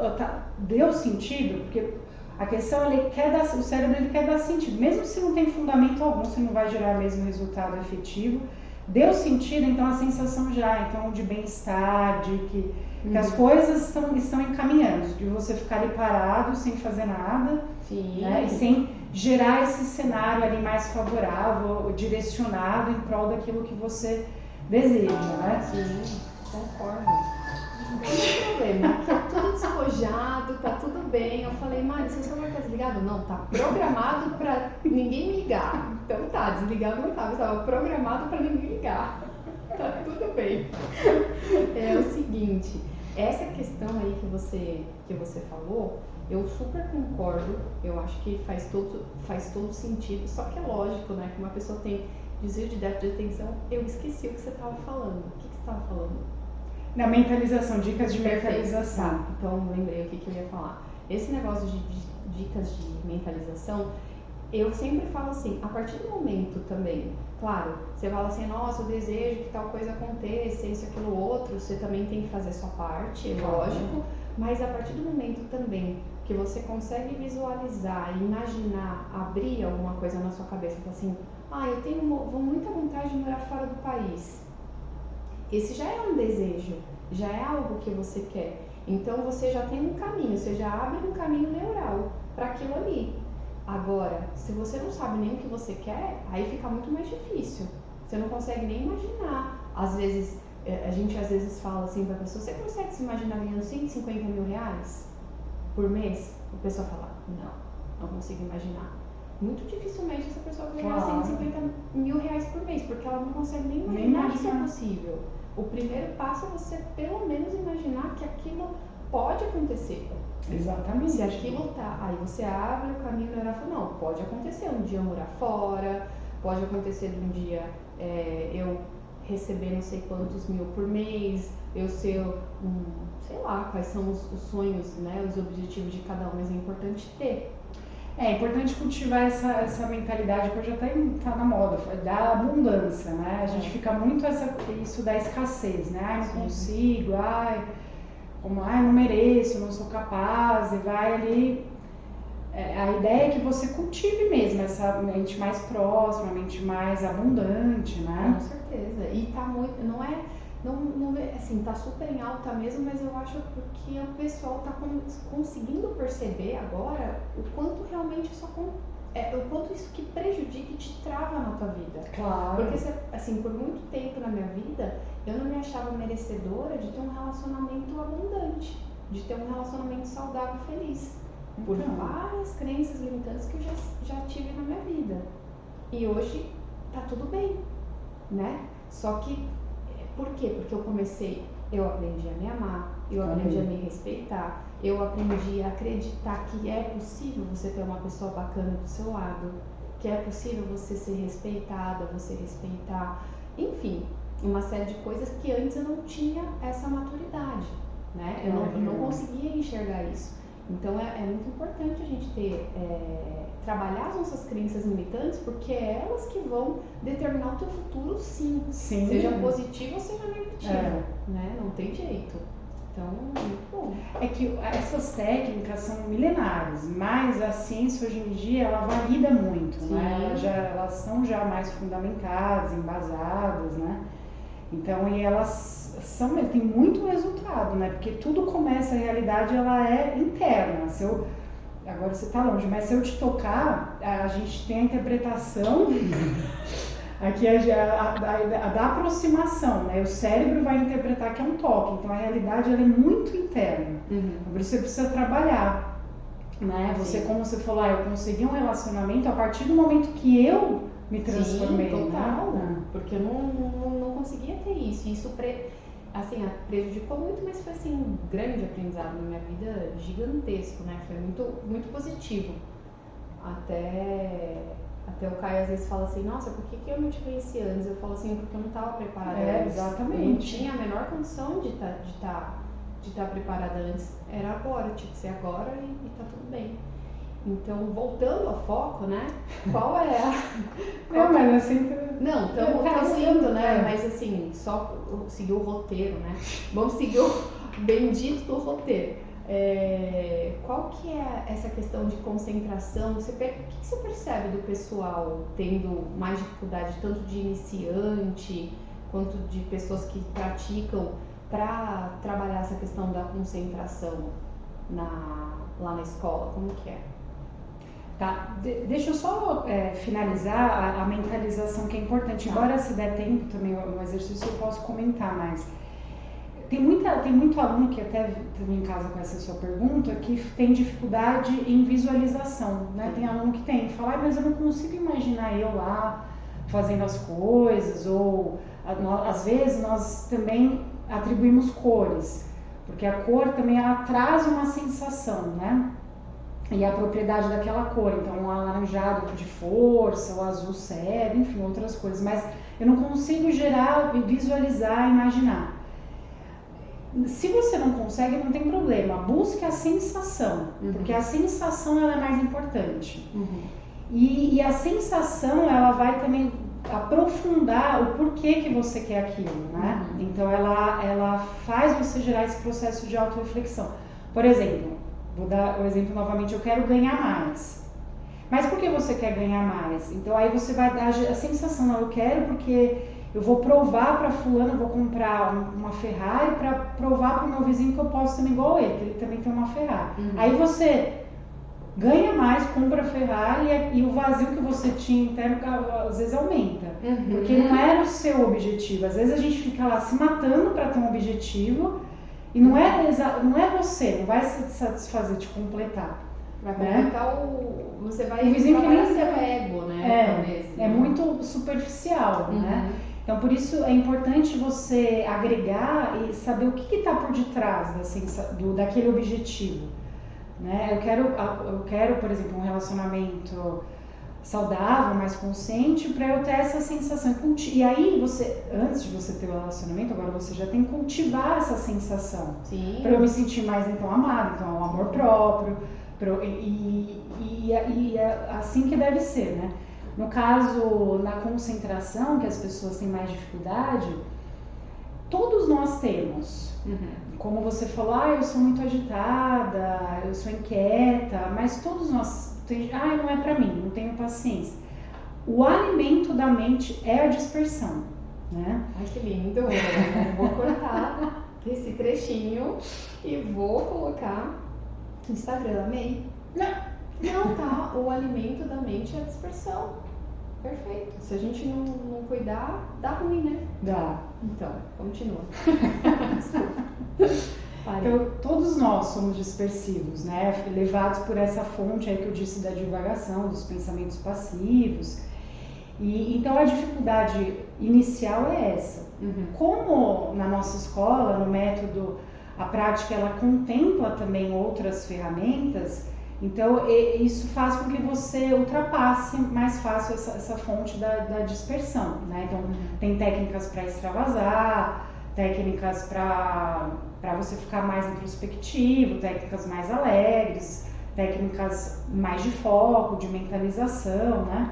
Deu sentido? Porque a questão, o cérebro ele quer dar sentido. Mesmo se não tem fundamento algum, se não vai gerar mesmo resultado efetivo, deu sentido, então a sensação então de bem-estar, de que as coisas estão encaminhando, de você ficar ali parado, sem fazer nada, né, e sem gerar esse cenário ali mais favorável, direcionado em prol daquilo que você deseja, né? Sim, concordo. Não tem problema, tá tudo despojado, tá tudo bem. Eu falei, Mari, seu celular tá desligado? Não, tá programado pra ninguém me ligar. Então tá, desligado não tava, estava programado pra ninguém ligar. Tá tudo bem. É o seguinte, essa questão aí que você falou, eu super concordo, eu acho que faz todo sentido, só que é lógico, né, que uma pessoa tem desvio de déficit de atenção. Eu esqueci o que você estava falando. O que você estava falando? Na mentalização, dicas de mentalização. Tá, então lembrei o que eu ia falar. Esse negócio de dicas de mentalização, eu sempre falo assim, a partir do momento também, claro, você fala assim, nossa, eu desejo que tal coisa aconteça, isso, aquilo, outro, você também tem que fazer a sua parte, é lógico, mas a partir do momento também que você consegue visualizar, imaginar, abrir alguma coisa na sua cabeça, assim, eu tenho muita vontade de morar fora do país. Esse já é um desejo, já é algo que você quer. Então você já tem um caminho, você já abre um caminho neural para aquilo ali. Agora, se você não sabe nem o que você quer, aí fica muito mais difícil. Você não consegue nem imaginar. Às vezes, a gente às vezes fala assim para a pessoa, você consegue se imaginar ganhando 150 mil reais por mês? A pessoa fala, não consigo imaginar. Muito dificilmente essa pessoa vai ganhar 150 mil reais por mês, porque ela não consegue nem imaginar que isso é possível. O primeiro passo é você pelo menos imaginar que aquilo pode acontecer. Exatamente. Se aquilo tá, aí você abre o caminho e fala, não, pode acontecer um dia eu morar fora, pode acontecer de um dia eu receber não sei quantos mil por mês, eu ser sei lá, quais são os sonhos, né, os objetivos de cada um, mas é importante ter. É importante cultivar essa mentalidade que hoje até tá na moda, da abundância, né? A gente fica muito isso da escassez, né? Não consigo, não mereço, não sou capaz, e vai ali. A ideia é que você cultive mesmo essa mente mais próxima, a mente mais abundante, né? Com certeza. E tá muito, não assim, tá super em alta mesmo, mas eu acho que o pessoal tá conseguindo perceber agora o quanto realmente isso o quanto isso que prejudica e te trava na tua vida. Claro. Porque, assim, por muito tempo na minha vida, eu não me achava merecedora de ter um relacionamento abundante, de ter um relacionamento saudável e feliz. Por várias crenças limitantes que eu já tive na minha vida. E hoje tá tudo bem, né? Só que, por quê? Porque eu aprendi a me amar, eu aprendi a me respeitar, eu aprendi a acreditar que é possível você ter uma pessoa bacana do seu lado, que é possível você ser respeitada, você respeitar, enfim, uma série de coisas que antes eu não tinha essa maturidade, né? Eu não conseguia enxergar isso. Então é muito importante a gente trabalhar as nossas crenças limitantes, porque é elas que vão determinar o teu futuro, sim. Seja positivo ou seja negativo, né? Não tem jeito. Então, muito bom. É que essas técnicas são milenares, mas a ciência hoje em dia ela valida muito, né? Elas são já mais fundamentadas, embasadas, né? Então, e elas tem muito resultado, né? Porque tudo começa, a realidade ela é interna. Agora você tá longe, mas se eu te tocar, a gente tem a interpretação aqui da aproximação, né? O cérebro vai interpretar que é um toque, então a realidade ela é muito interna. Por isso você precisa trabalhar, né? Você, como você falou, eu consegui um relacionamento a partir do momento que eu me transformei. Sim, total, né? Porque eu não conseguia ter isso. Isso assim, prejudicou muito, mas foi assim, um grande aprendizado na minha vida, gigantesco, né? Foi muito, muito positivo. Até o Caio às vezes fala assim, nossa, por que eu não te conheci antes? Eu falo assim, porque eu não estava preparada antes. Exatamente. Eu não tinha a menor condição de estar preparada antes. Era agora, tinha que ser agora e tá tudo bem. Então, voltando ao foco, né? Qual é a... mas assim... Não, estamos indo, né? Mas assim, só seguir o roteiro, né? Vamos seguir o bendito do roteiro. Qual que é essa questão de concentração? O que você percebe do pessoal tendo mais dificuldade, tanto de iniciante, quanto de pessoas que praticam, para trabalhar essa questão da concentração lá na escola? Como que é? Tá, deixa eu só finalizar a mentalização, que é importante. Embora se der tempo também no exercício eu posso comentar mais. Tem muito aluno que até também em casa com essa sua pergunta, que tem dificuldade em visualização, né? Tem aluno que fala, mas eu não consigo imaginar eu lá fazendo as coisas, ou às vezes nós também atribuímos cores, porque a cor também ela traz uma sensação, né? E a propriedade daquela cor, então o alaranjado de força, o azul sério, enfim, outras coisas, mas eu não consigo visualizar, imaginar. Se você não consegue, não tem problema, busque a sensação, porque a sensação ela é mais importante. E a sensação ela vai também aprofundar o porquê que você quer aquilo, né? Então ela faz você gerar esse processo de autorreflexão. Por exemplo, vou dar o exemplo novamente, eu quero ganhar mais. Mas por que você quer ganhar mais? Então aí você vai dar a sensação, não, eu quero porque eu vou provar para fulano, eu vou comprar uma Ferrari para provar para o meu vizinho que eu posso também igual ele, que ele também tem uma Ferrari. Aí você ganha mais, compra a Ferrari e o vazio que você tinha interno às vezes aumenta. Porque não era o seu objetivo. Às vezes a gente fica lá se matando para ter um objetivo e não é você, não vai se satisfazer, te completar. Vai completar você vai o vizinho que nem seu ego, né? É muito superficial, né? Então, por isso é importante você agregar e saber o que está por detrás daquele objetivo. Né? Eu quero, por exemplo, um relacionamento saudável, mais consciente, para eu ter essa sensação. E aí, antes de você ter o relacionamento, agora você já tem que cultivar essa sensação. Para eu me sentir mais, então, amada. Então, é um amor próprio. E assim que deve ser, né? No caso, na concentração, que as pessoas têm mais dificuldade, todos nós temos. Como você falou, eu sou muito agitada, eu sou inquieta, mas todos nós não é pra mim, não tenho paciência. O alimento da mente é a dispersão, né? Ai, que lindo! Eu vou cortar esse trechinho e vou colocar no Instagram, amei. Não, tá, o alimento da mente é a dispersão. Perfeito. Se a gente não cuidar, dá ruim, né? Dá. Então, continua. Então, todos nós somos dispersivos, né? Levados por essa fonte aí que eu disse da divagação, dos pensamentos passivos. Então, a dificuldade inicial é essa. Como na nossa escola, no método, a prática ela contempla também outras ferramentas, então isso faz com que você ultrapasse mais fácil essa fonte da dispersão, né? Então, tem técnicas para extravasar, técnicas para você ficar mais introspectivo, técnicas mais alegres, técnicas mais de foco, de mentalização, né?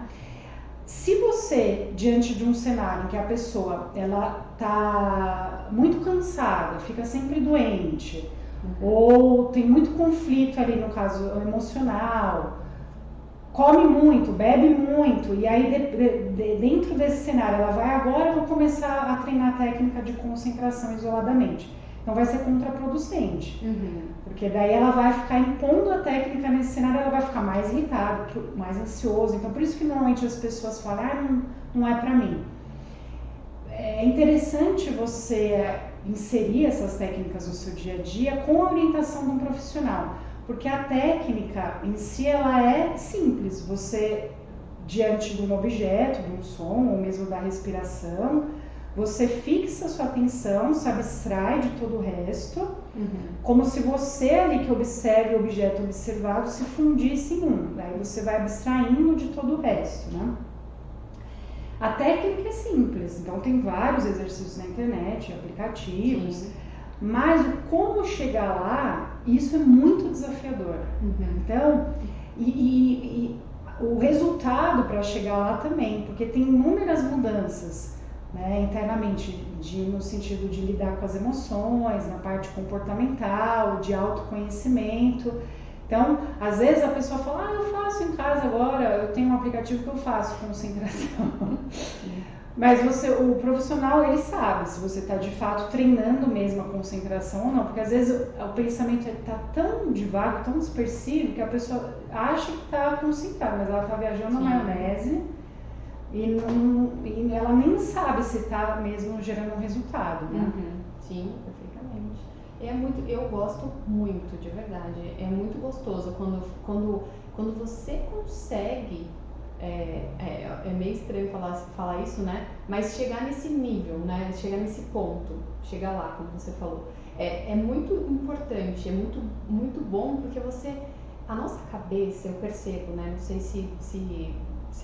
Se você, diante de um cenário em que a pessoa ela tá muito cansada, fica sempre doente, ou tem muito conflito ali no caso emocional, come muito, bebe muito, e aí dentro desse cenário ela vai agora eu vou começar a treinar a técnica de concentração isoladamente. Então vai ser contraproducente, porque daí ela vai ficar impondo a técnica nesse cenário, ela vai ficar mais irritada, mais ansiosa. Então por isso que normalmente as pessoas falam, não é pra mim. É interessante você inserir essas técnicas no seu dia a dia com a orientação de um profissional, porque a técnica em si ela é simples. Você, diante de um objeto, de um som ou mesmo da respiração, você fixa sua atenção, se abstrai de todo o resto, como se você ali que observa o objeto observado se fundisse em um. Daí você vai abstraindo de todo o resto, né? A técnica é simples, então tem vários exercícios na internet, aplicativos, mas como chegar lá, isso é muito desafiador. Então, e o resultado para chegar lá também, porque tem inúmeras mudanças, né, internamente, no sentido de lidar com as emoções, na parte comportamental, de autoconhecimento. Então, às vezes a pessoa fala, eu faço em casa agora, eu tenho um aplicativo que eu faço concentração. Mas o profissional, ele sabe se você está de fato treinando mesmo a concentração ou não, porque às vezes o pensamento está tão devagar, tão dispersivo, que a pessoa acha que está concentrada, mas ela está viajando na maionese e ela nem sabe se está mesmo gerando um resultado, né? Sim, perfeitamente. Eu gosto muito, de verdade. É muito gostoso quando você consegue. É meio estranho falar isso, né? Mas chegar nesse nível, né? Chegar nesse ponto, chegar lá, como você falou. É muito importante, é muito, muito bom, porque a nossa cabeça, eu percebo, né? Não sei se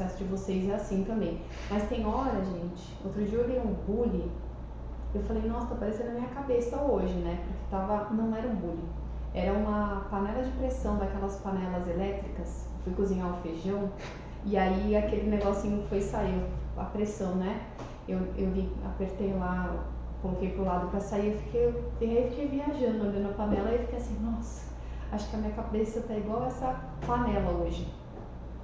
as de vocês é assim também. Mas tem hora, gente, outro dia eu olhei um bullying. Eu falei, nossa, tá parecendo a minha cabeça hoje, né? Porque não era um bullying. Era uma panela de pressão, daquelas panelas elétricas. Fui cozinhar o feijão e aí aquele negocinho saiu, a pressão, né? Eu apertei lá, coloquei pro lado pra sair, eu fiquei viajando, olhando a panela e fiquei assim, nossa. Acho que a minha cabeça tá igual essa panela hoje.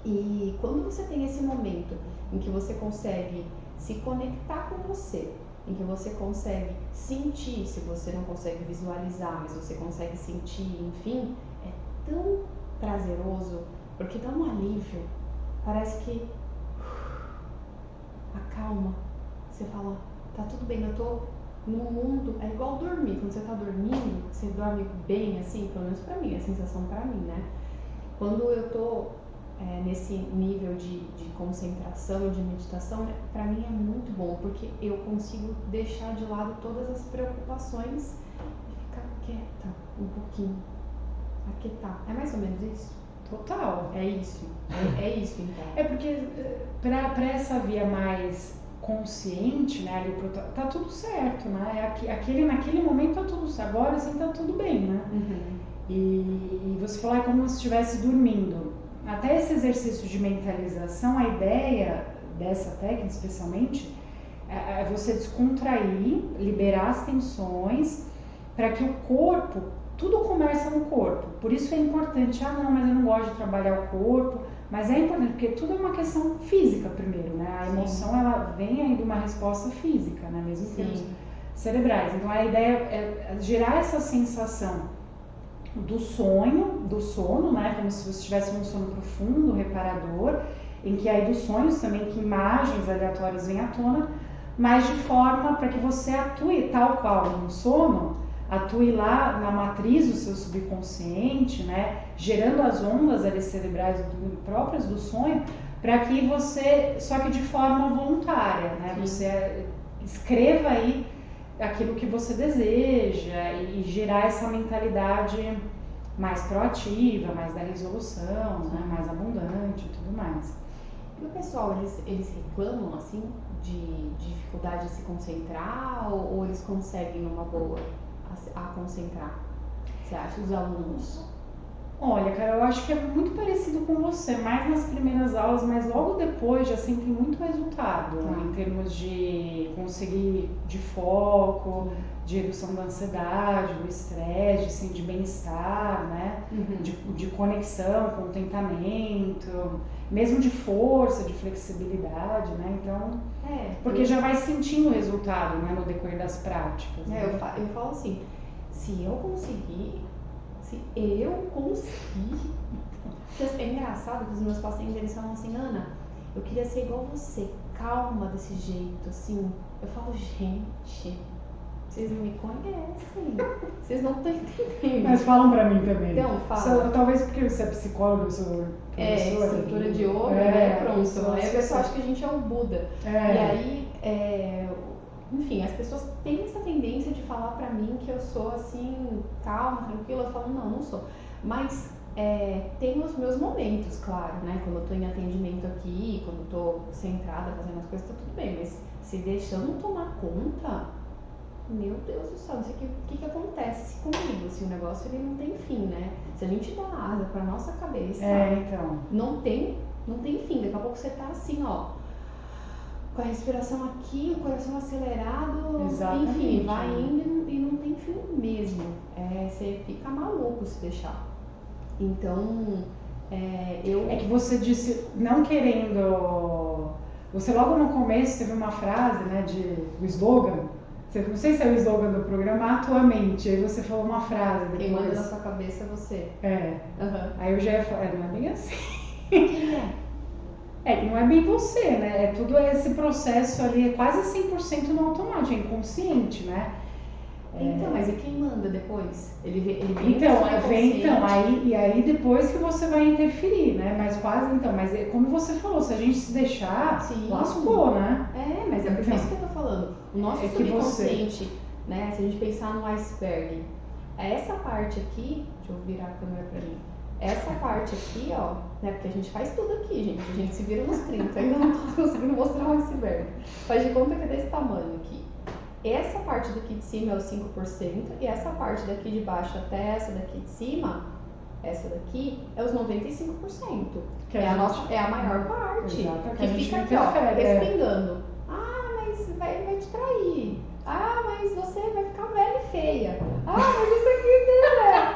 E quando você tem esse momento em que você consegue se conectar com você, em que você consegue sentir, se você não consegue visualizar, mas você consegue sentir, enfim, é tão prazeroso, porque dá um alívio, parece que acalma, você fala, tá tudo bem, eu tô no mundo, é igual dormir, quando você tá dormindo, você dorme bem, assim, pelo menos pra mim, é a sensação pra mim, né? Quando eu tô nesse nível de concentração, de meditação, pra mim é muito bom, porque eu consigo deixar de lado todas as preocupações e ficar quieta um pouquinho, aquietar. É mais ou menos isso? Total. É isso. É isso, então. É porque para essa via mais consciente, né, ali tá tudo certo, né? Naquele momento tá tudo certo. Agora sim tá tudo bem, né? Uhum. E você falou, é como se estivesse dormindo. Até esse exercício de mentalização, a ideia dessa técnica, especialmente, é você descontrair, liberar as tensões, para que o corpo, tudo começa no corpo. Por isso é importante, não, mas eu não gosto de trabalhar o corpo, mas é importante, porque tudo é uma questão física primeiro, né? A emoção, ela vem aí de uma resposta física, né? Mesmo em termos cerebrais. Então a ideia é gerar essa sensação do sono, né? Como se você estivesse num sono profundo, reparador, em que aí dos sonhos também que imagens aleatórias vêm à tona, mas de forma para que você atue tal qual no sono, atue lá na matriz do seu subconsciente, né? Gerando as ondas ali cerebrais próprias do sonho, para que você, só que de forma voluntária, né? Você escreva aí aquilo que você deseja e gerar essa mentalidade mais proativa, mais da resolução, né? Mais abundante e tudo mais. E o pessoal, eles reclamam, assim, de dificuldade de se concentrar ou eles conseguem numa boa a concentrar? Você acha, os alunos? Olha, cara, eu acho que é muito parecido com você, mais nas primeiras aulas, mas logo depois já sente muito resultado, em termos de conseguir de foco, de redução da ansiedade, do estresse, assim, de bem-estar, né? De conexão, contentamento, mesmo de força, de flexibilidade, né? Então, porque já vai sentindo o resultado, né, no decorrer das práticas. Né? Eu falo assim, se eu conseguir, é engraçado que os meus pacientes, eles falam assim, Ana, eu queria ser igual você, calma desse jeito, assim. Eu falo, gente, vocês não me conhecem, vocês não estão entendendo. Mas falam pra mim também. Então, fala. Talvez porque você é psicólogo, eu sou professora. Estrutura de yoga, né, pronto. Aí a pessoa pessoa acha que a gente é o Buda. E aí, enfim, as pessoas têm essa tendência de falar pra mim que eu sou assim, calma, tranquila. Eu falo, não sou. Mas tem os meus momentos, claro, né? Quando eu tô em atendimento aqui, quando eu tô centrada fazendo as coisas, tá tudo bem. Mas se deixando tomar conta, meu Deus do céu, não sei o que acontece comigo. Assim, o negócio ele não tem fim, né? Se a gente dá asa pra nossa cabeça, então. não tem fim. Daqui a pouco você tá assim, ó, com a respiração aqui, o coração acelerado, exatamente, enfim, vai indo e não tem fim mesmo. Você fica maluco se deixar. Então, É que você disse, não querendo... Você logo no começo teve uma frase, né, do slogan. Não sei se é o slogan do programa, atualmente. Aí você falou uma frase depois. Quem manda na sua cabeça é você. Aí eu já ia falar, não é bem assim. Quem é? Que não é bem você, né? Tudo esse processo ali, é quase 100% no automático, é inconsciente, né? Então, mas e quem manda depois? Ele vem aí depois que você vai interferir, né? Mas quase, mas como você falou, se a gente se deixar, lascou, né? Mas é por isso que eu tô falando. O nosso subconsciente, né? Se a gente pensar no iceberg, essa parte aqui, deixa eu virar a câmera pra mim. Essa parte aqui, ó, né? Porque a gente faz tudo aqui, gente. A gente se vira nos 30, ainda não tô conseguindo mostrar um iceberg. Faz de conta que é desse tamanho aqui. Essa parte daqui de cima é os 5% e essa parte daqui de baixo até essa daqui de cima, essa daqui, é os 95%. É a maior parte. Exato, que fica aqui, ó, respingando. Mas vai te trair. Mas você vai ficar velha e feia. Mas isso aqui, né?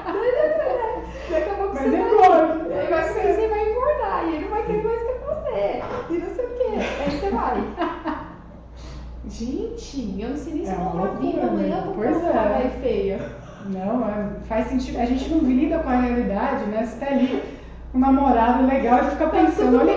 você, e não sei o quê. Aí você vai. Gente, eu não sei nem se eu vou estar viva amanhã porque eu vou ficar velha e feia. Não, faz sentido. A gente não lida com a realidade, né? Você tá ali com um namorado legal e fica pensando, olha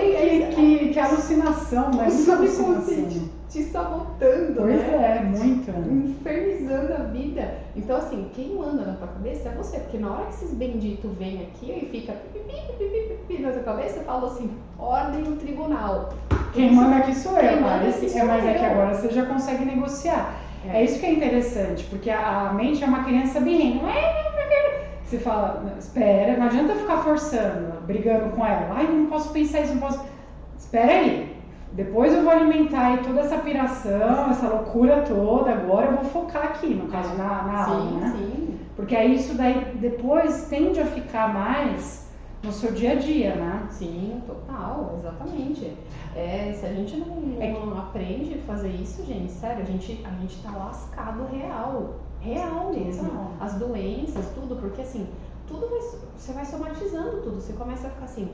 que alucinação, né? O subconsciente te sabotando, pois né? É, muito. Infernizando a vida. Então, assim, quem manda na tua cabeça é você, porque na hora que esses benditos vêm aqui e fica pipi na tua cabeça, eu falo assim, ordem no tribunal. Quem manda aqui sou eu, mas é que agora você já consegue negociar. É isso que é interessante, porque a mente é uma criança birrenta. Você fala, espera, não adianta ficar forçando, brigando com ela. Ai, não posso pensar isso, não posso. Espera aí, depois eu vou alimentar aí toda essa piração, essa loucura toda. Agora eu vou focar aqui, no caso, na aula, né? Sim. Porque aí isso daí depois tende a ficar mais no seu dia a dia, né? Sim, total, exatamente. Se a gente não aprende a fazer isso, gente, sério, a gente tá lascado real mesmo. As doenças, tudo, porque assim, você vai somatizando tudo, você começa a ficar assim,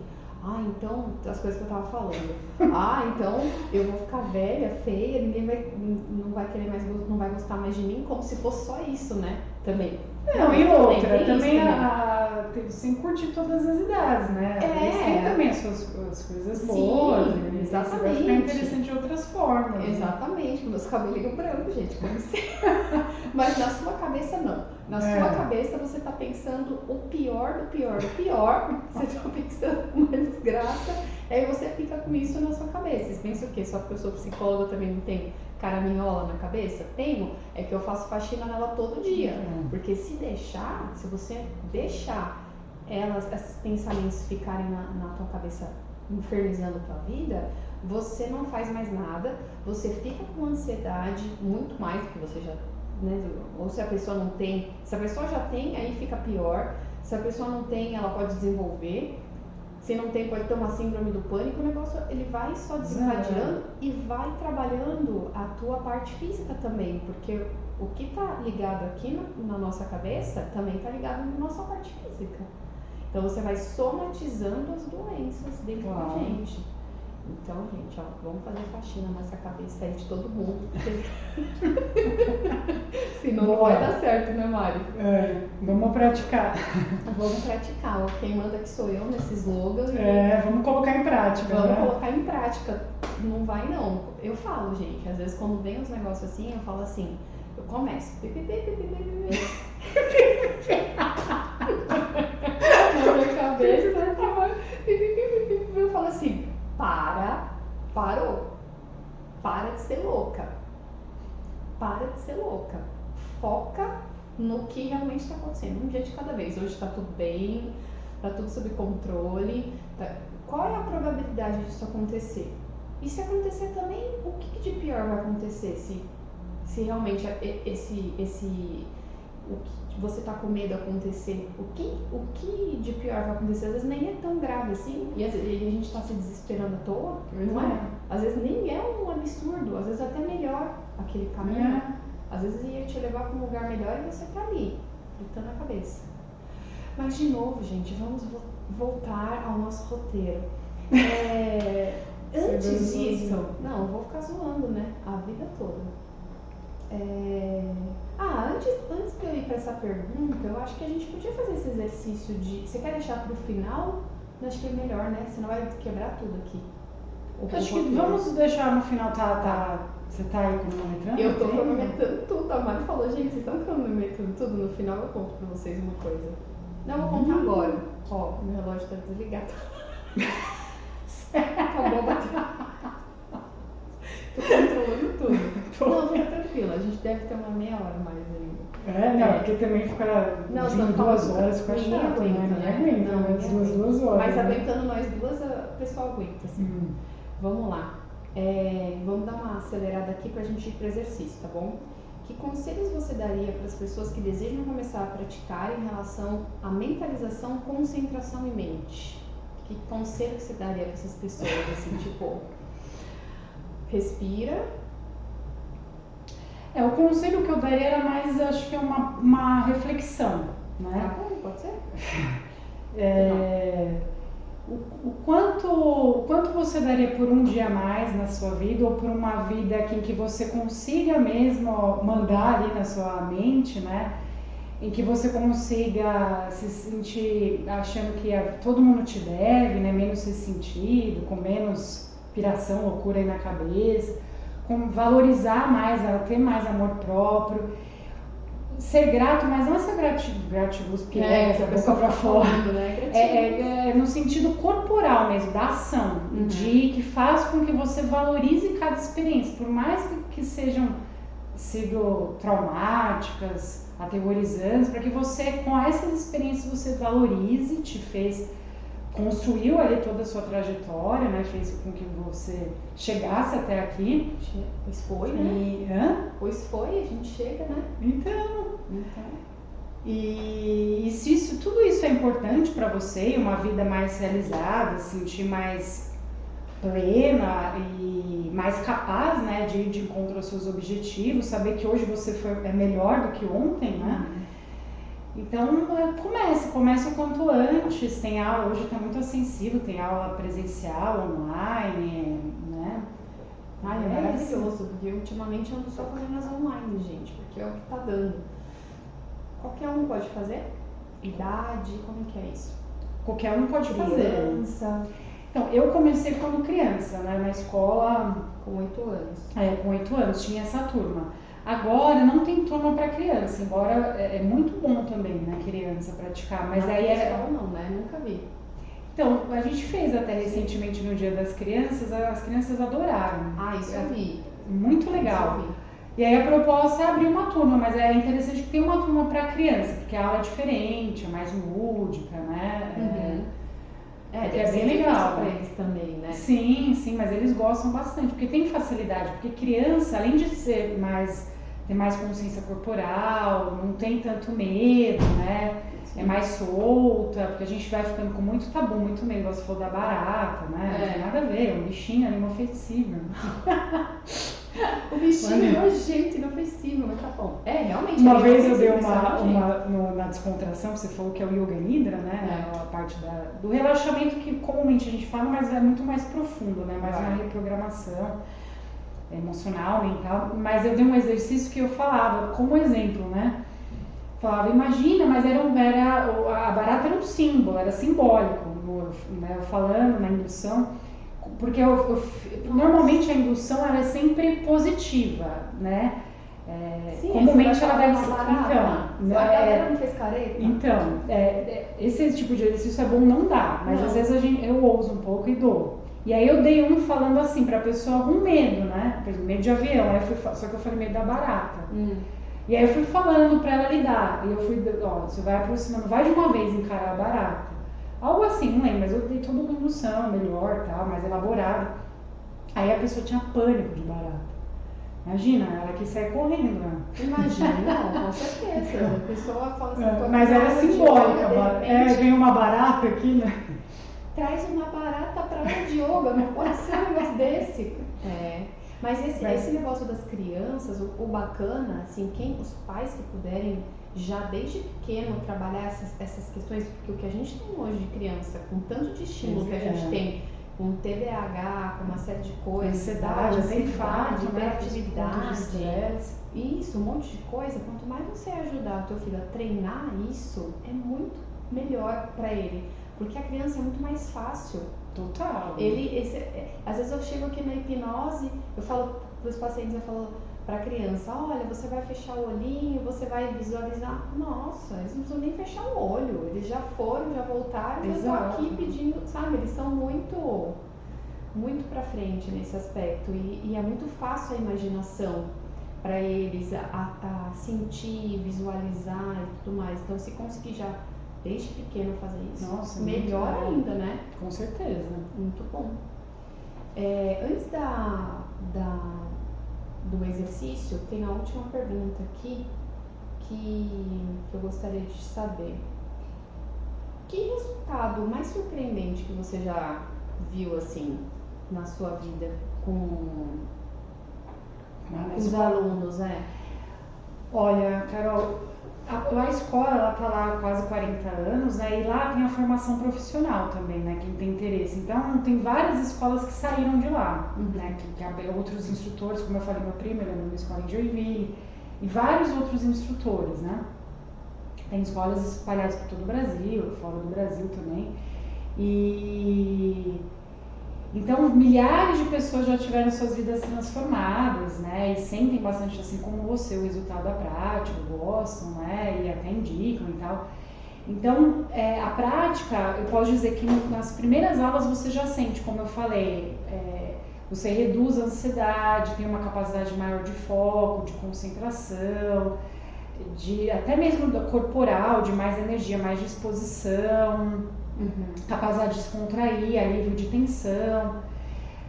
então, as coisas que eu tava falando, então eu vou ficar velha, feia, ninguém não vai querer mais, não vai gostar mais de mim, como se fosse só isso, né, também. Não, e outra, também sem curtir todas as idades, né? Tem também as coisas boas. Sim, exatamente. Vai ficar interessante de outras formas. Exatamente, com meus cabelinhos brancos, gente, como sempre. Mas na sua cabeça não. Na sua cabeça você tá pensando o pior do pior do pior. Você tá pensando uma desgraça. Aí você fica com isso na sua cabeça. Vocês pensam o quê? Só porque eu sou psicóloga também não tem caraminhola na cabeça? Tenho, é que eu faço faxina nela todo dia. Porque se você deixar esses pensamentos ficarem na tua cabeça, infernizando a tua vida, você não faz mais nada, você fica com ansiedade muito mais do que você já, né? Ou se a pessoa não tem, se a pessoa já tem, aí fica pior. Se a pessoa não tem, ela pode desenvolver. Se não tem, pode ter uma síndrome do pânico. O negócio, ele vai só desencadeando e vai trabalhando a tua parte física também, porque o que está ligado aqui na nossa cabeça também está ligado na nossa parte física. Então você vai somatizando as doenças dentro da gente. Então, gente, vamos fazer faxina nessa cabeça aí de todo mundo. Senão não vai dar certo, né, Mari? Vamos praticar. Vamos praticar. Quem manda aqui sou eu nesse slogan. Vamos colocar em prática. Vamos colocar em prática. Não vai, não. Eu falo, gente, às vezes quando vem uns negócios assim, eu falo assim, eu começo. Na minha cabeça, eu falo assim, parou. Para de ser louca. Foca no que realmente está acontecendo, um dia de cada vez. Hoje está tudo bem, está tudo sob controle. Qual é a probabilidade disso acontecer? E se acontecer também, o que de pior vai acontecer se realmente o que você está com medo de acontecer? O que de pior vai acontecer? Às vezes nem é tão grave assim, e a gente está se desesperando à toa, não é? Às vezes nem é um absurdo, às vezes até melhor aquele caminho. Às vezes ia te levar para um lugar melhor e você tá ali, gritando a cabeça. Mas de novo, gente, vamos voltar ao nosso roteiro. Antes disso, não, eu vou ficar zoando, né? A vida toda. Antes de eu ir para essa pergunta, eu acho que a gente podia fazer esse exercício de... Você quer deixar para o final? Eu acho que é melhor, né? Senão vai quebrar tudo aqui. Acho que vamos deixar no final, Você tá aí cronometrando? Eu tô cronometrando tudo. A Mari falou, gente, vocês estão cronometrando tudo? No final eu conto pra vocês uma coisa. Não, eu vou contar agora. Ó, meu relógio tá desligado. Acabou a bateria. Tô controlando tudo. Não, fica tranquila. A gente deve ter uma meia hora mais ainda. Porque também ficar 2 horas fica chato, né? Ninguém aguenta, 2 horas. Mas aguentando nós duas, o pessoal aguenta, assim. Vamos lá. Vamos dar uma acelerada aqui para a gente ir para o exercício, tá bom? Que conselhos você daria para as pessoas que desejam começar a praticar em relação à mentalização, concentração e mente? Que conselho você daria para essas pessoas, assim, tipo, respira? O conselho que eu daria era mais, acho que é uma reflexão, né? Tá bom, pode ser? o quanto você daria por um dia a mais na sua vida, ou por uma vida em que você consiga mesmo mandar ali na sua mente, né? Em que você consiga se sentir achando que todo mundo te deve, né? Menos esse sentido, com menos piração, loucura aí na cabeça, com valorizar mais, ter mais amor próprio, ser grato, mas não essa gratiluz que é essa boca pra fora, né? No sentido corporal mesmo, da ação, de que faz com que você valorize cada experiência, por mais que sejam sido traumáticas, aterrorizantes, para que você, com essas experiências, você valorize, construiu ali toda a sua trajetória, né? Fez com que você chegasse até aqui. Pois foi, né? Pois foi, a gente chega, né? Então. E se tudo isso é importante para você, uma vida mais realizada, sentir mais plena e mais capaz, né, de ir de encontro aos seus objetivos, saber que hoje você é melhor do que ontem, né? Então, comece o quanto antes. Tem aula, hoje está muito acessível, tem aula presencial, online, né? Ai, é maravilhoso, porque ultimamente eu ando só fazendo as online, gente, porque é o que tá dando. Qualquer um pode fazer? Idade, como que é isso? Qualquer um pode fazer. Criança. Então, eu comecei quando criança, né, na escola. Com 8 anos. Com 8 anos, tinha essa turma. Agora não tem turma para criança, embora é muito bom também, né, criança praticar, mas não, aí escola não, né? Nunca vi. Então, a gente fez até recentemente no Dia das Crianças, as crianças adoraram. Isso eu vi. Muito legal. Isso eu vi. E aí a proposta é abrir uma turma, mas é interessante que tem uma turma para criança, porque a aula é diferente, é mais lúdica, né? É bem legal para eles também, né? Sim, mas eles gostam bastante, porque tem facilidade, porque criança, além de ter mais consciência corporal, não tem tanto medo, né? Sim. É mais solta, porque a gente vai ficando com muito tabu, muito medo, você falou da barata, né? Não tem nada a ver, é um bichinho inofensível. O bichinho é nojento, inofensivo, mas tá bom. Realmente. Uma vez eu dei na descontração, você falou que é o Yoga Nidra, né? A parte do relaxamento que comumente a gente fala, mas é muito mais profundo, né? Mais uma reprogramação emocional, mental. Mas eu dei um exercício que eu falava como exemplo, né? Falava, imagina, mas a barata era um símbolo, era simbólico, né? Eu falando na indução. Porque normalmente a indução ela é sempre positiva, né? Sim, comumente ela deve ser. Então, a galera não fez careta? Então, esse tipo de exercício é bom não dar, mas às vezes eu ouso um pouco e dou. E aí eu dei um falando assim pra pessoa com medo, né? Por exemplo, medo de avião, só que eu falei medo da barata. E aí eu fui falando pra ela lidar. E eu fui, você vai aproximando, vai de uma vez encarar a barata. Algo assim, não lembro, mas eu dei toda uma indução melhor, tal, mais elaborada. Aí a pessoa tinha pânico de barata. Imagina, ela quis sair correndo, né? Imagina, com certeza. A pessoa fala assim, mas era simbólica, vem uma barata aqui, né? Traz uma barata pra aula de yoga, não pode ser um negócio desse. Mas esse negócio das crianças, o bacana, assim, os pais que puderem já desde pequeno trabalhar essas questões, porque o que a gente tem hoje de criança, com tanto de estímulo que a gente tem, com TDAH, com uma série de coisas, ansiedade, hiperatividade, isso, um monte de coisa, quanto mais você ajudar o teu filho a treinar isso, é muito melhor para ele, porque a criança é muito mais fácil. Total. Às vezes eu chego aqui na hipnose, eu falo para os pacientes, eu falo para a criança, olha, você vai fechar o olhinho, você vai visualizar. Nossa, eles não precisam nem fechar o olho, eles já foram, já voltaram, eu estou aqui pedindo, sabe? Eles são muito, muito para frente nesse aspecto e é muito fácil a imaginação para eles a sentir, visualizar e tudo mais. Então, se conseguir já desde pequeno fazer isso, nossa, melhor ainda, né? Com certeza. Muito bom. Antes do exercício, tem a última pergunta aqui que eu gostaria de saber. Que resultado mais surpreendente que você já viu assim na sua vida com os alunos? Olha, Carol, a escola, ela tá lá há quase 40 anos, né? E lá tem a formação profissional também, né? Quem tem interesse. Então, tem várias escolas que saíram de lá, né? Que abriram outros instrutores, como eu falei, meu primo, ele é numa escola em Joinville, e vários outros instrutores, né? Tem escolas espalhadas por todo o Brasil, fora do Brasil também. E então milhares de pessoas já tiveram suas vidas transformadas, né? E sentem bastante, assim como você, o resultado da prática, gostam, né? E até indicam e tal. Então, a prática, eu posso dizer que nas primeiras aulas você já sente, como eu falei, você reduz a ansiedade, tem uma capacidade maior de foco, de concentração, até mesmo corporal, de mais energia, mais disposição, capacidade de descontrair, alívio de tensão.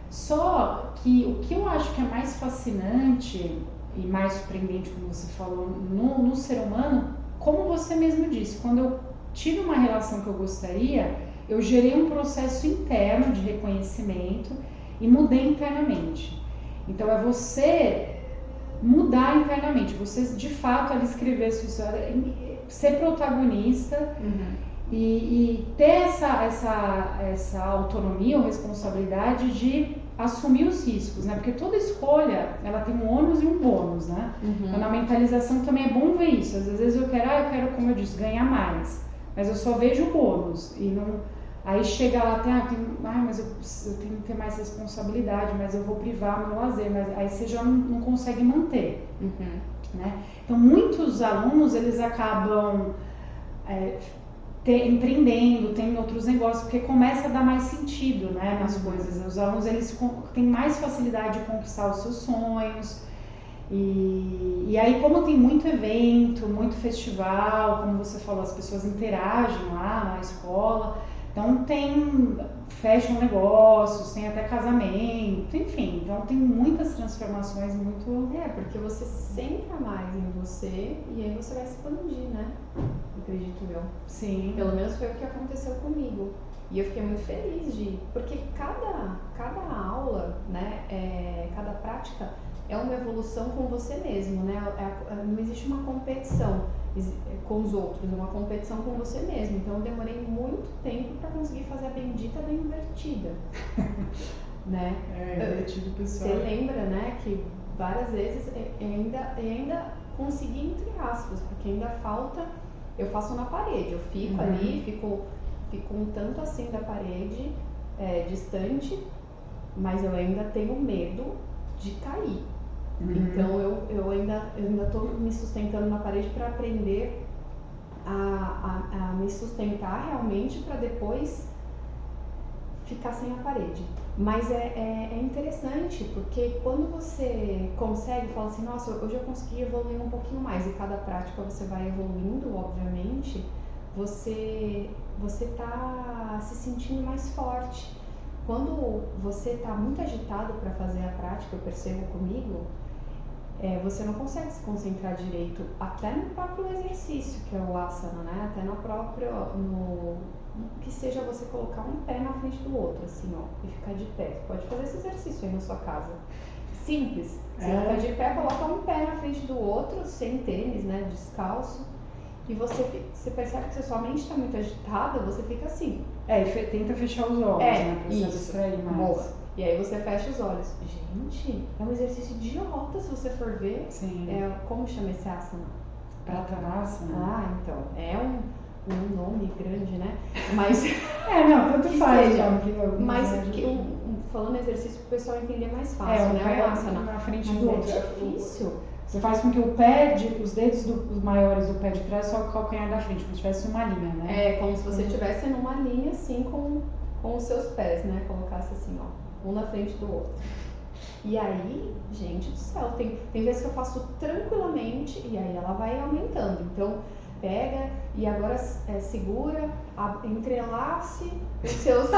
Só que o que eu acho que é mais fascinante e mais surpreendente, como você falou, no ser humano, como você mesmo disse, quando eu tive uma relação que eu gostaria, eu gerei um processo interno de reconhecimento e mudei internamente. Então é você mudar internamente, você de fato ali escrever sua história, ser protagonista e ter essa autonomia ou responsabilidade de assumir os riscos, né? Porque toda escolha, ela tem um ônus e um bônus, né? Então, na mentalização também é bom ver isso. Às vezes eu quero, como eu disse, ganhar mais, mas eu só vejo o bônus e não. Aí chega lá, mas eu tenho que ter mais responsabilidade, mas eu vou privar meu lazer, mas aí você já não consegue manter, né? Então muitos alunos, eles acabam empreendendo, tem outros negócios, porque começa a dar mais sentido, né, nas coisas. Os alunos, eles têm mais facilidade de conquistar os seus sonhos. E aí, como tem muito evento, muito festival, como você falou, as pessoas interagem lá na escola, então fecham negócios, tem até casamento, enfim, então tem muitas transformações muito... porque você centra mais em você e aí você vai expandir, né? Acredito eu. Sim. Pelo menos foi o que aconteceu comigo. E eu fiquei muito feliz porque cada aula, né, cada prática é uma evolução com você mesmo, né? Não existe uma competição com os outros, é uma competição com você mesmo. Então eu demorei muito tempo para conseguir fazer a bendita da invertida, né? Invertido, pessoal. Você lembra, né, que várias vezes ainda consegui, entre aspas, porque ainda falta, eu faço na parede, eu fico ali, fico um tanto assim da parede, distante, mas eu ainda tenho medo de cair. Então eu ainda estou me sustentando na parede para aprender a me sustentar realmente para depois ficar sem a parede. Mas é interessante porque quando você consegue, fala assim, nossa, hoje eu consegui evoluir um pouquinho mais, e cada prática você vai evoluindo, obviamente, você está se sentindo mais forte. Quando você está muito agitado para fazer a prática, eu percebo comigo, você não consegue se concentrar direito, até no próprio exercício, que é o asana, né? Até no que seja você colocar um pé na frente do outro, assim, ó, e ficar de pé. Você pode fazer esse exercício aí na sua casa. Simples. Você fica de pé, coloca um pé na frente do outro, sem tênis, né? Descalço. E você percebe que se a sua mente está muito agitada, você fica assim. Tenta fechar os olhos, né? Pra se distrair mais. Boa. E aí você fecha os olhos. Gente, é um exercício idiota se você for ver. Sim. Como chama esse asana? Prattanasana. Ah, então. É um nome grande, né? Mas. Não, tanto faz. Mas falando exercício para o pessoal entender mais fácil, né? O asana na frente do outro. É difícil. Você faz com que os dedos os maiores do pé de trás só o calcanhar da frente, como se tivesse uma linha, né? Como se você estivesse numa linha assim com os seus pés, né? Colocasse assim, ó, um na frente do outro. E aí, gente do céu, tem vezes que eu faço tranquilamente e aí ela vai aumentando. Então, pega e agora segura, entrelace os seus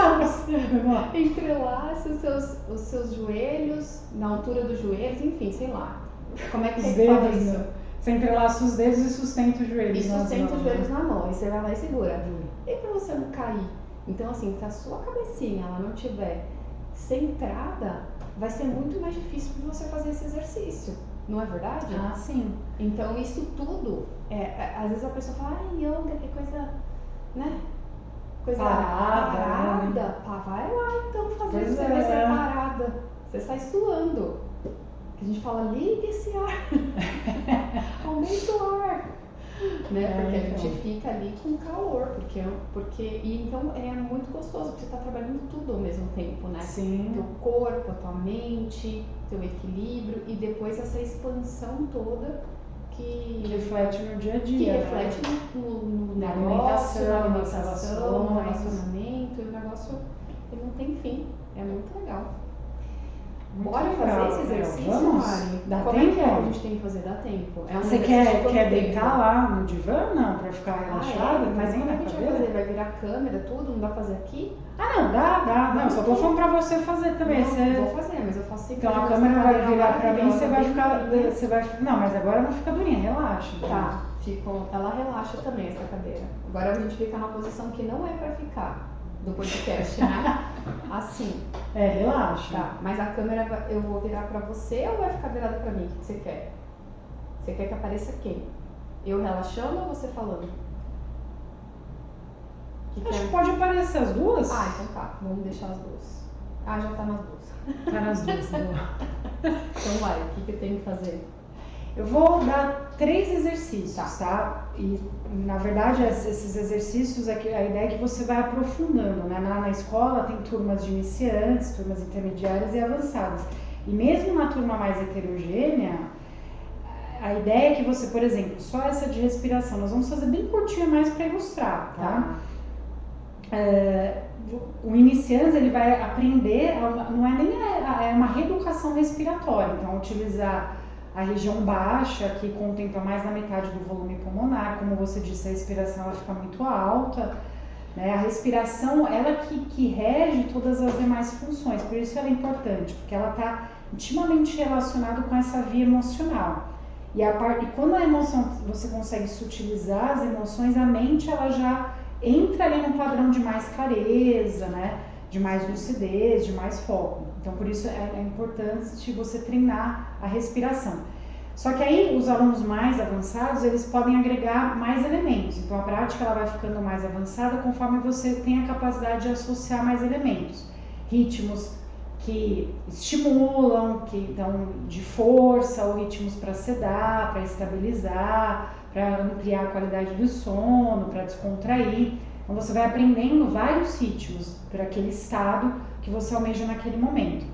os seus joelhos, na altura dos joelhos, enfim, sei lá. Como é que você faz isso? Né? Você entrelaça os dedos e sustenta os joelhos. E sustenta os joelhos na mão, e você vai lá e segura. E pra você não cair? Então, assim, se a sua cabecinha ela não tiver centrada, vai ser muito mais difícil para você fazer esse exercício. Não é verdade? Ah, sim. Então isso tudo, às vezes a pessoa fala, yoga, que coisa, né? Coisa parada. Pá, vai lá então fazer, você vai ser parada. Você sai suando. A gente fala, liga esse ar, aumenta o ar. Né? Porque a gente fica ali com calor, e então é muito gostoso, porque você está trabalhando tudo ao mesmo tempo, né? Sim. Teu corpo, a tua mente, teu equilíbrio e depois essa expansão toda que reflete no dia a dia. Que reflete no na negócio, na alimentação, no relacionamento, e o negócio ele não tem fim. É muito legal. Bora fazer esse exercício, vamos? Mari? Dá Como tempo? É que a gente tem que fazer? Dá tempo. Você quer deitar lá no divã, não? Pra ficar relaxada? Mas como é que a gente vai fazer? Vai virar câmera, tudo? Não dá pra fazer aqui? Ah, não, dá. Não, só tô falando pra você fazer também. Não, vou fazer, mas eu faço sempre. Então a câmera vai virar pra mim e você vai ficar... Não, mas agora não fica durinha, relaxa. Tá, ela relaxa também, essa cadeira. Agora a gente fica na posição que não é pra ficar do podcast, né? Assim. Relaxa. Tá, mas a câmera eu vou virar pra você ou vai ficar virada pra mim? O que você quer? Você quer que apareça quem? Eu relaxando ou você falando? Acho que pode aparecer as duas. Ah, então tá. Vamos deixar as duas. Ah, já tá nas duas. Tá nas duas, boa. Então vai, o que eu tenho que fazer? Eu vou dar 3 exercícios, tá? E na verdade esses exercícios aqui, a ideia é que você vai aprofundando, né? Na escola tem turmas de iniciantes, turmas intermediárias e avançadas. E mesmo na turma mais heterogênea, a ideia é que você, por exemplo, só essa de respiração, nós vamos fazer bem curtinha mais para ilustrar, tá? O iniciante ele vai aprender, não é nem é uma reeducação respiratória, então utilizar a região baixa, que contempla mais da metade do volume pulmonar. Como você disse, a respiração ela fica muito alta, né? A respiração, ela que rege todas as demais funções, por isso ela é importante, porque ela está intimamente relacionada com essa via emocional. E quando a emoção, você consegue sutilizar as emoções, a mente ela já entra ali num padrão de mais clareza, né? De mais lucidez, de mais foco. Então, por isso é importante você treinar a respiração. Só que aí, os alunos mais avançados, eles podem agregar mais elementos. Então, a prática ela vai ficando mais avançada conforme você tem a capacidade de associar mais elementos. Ritmos que estimulam, que dão de força, ou ritmos para sedar, para estabilizar, para ampliar a qualidade do sono, para descontrair. Então você vai aprendendo vários ritmos para aquele estado que você almeja naquele momento.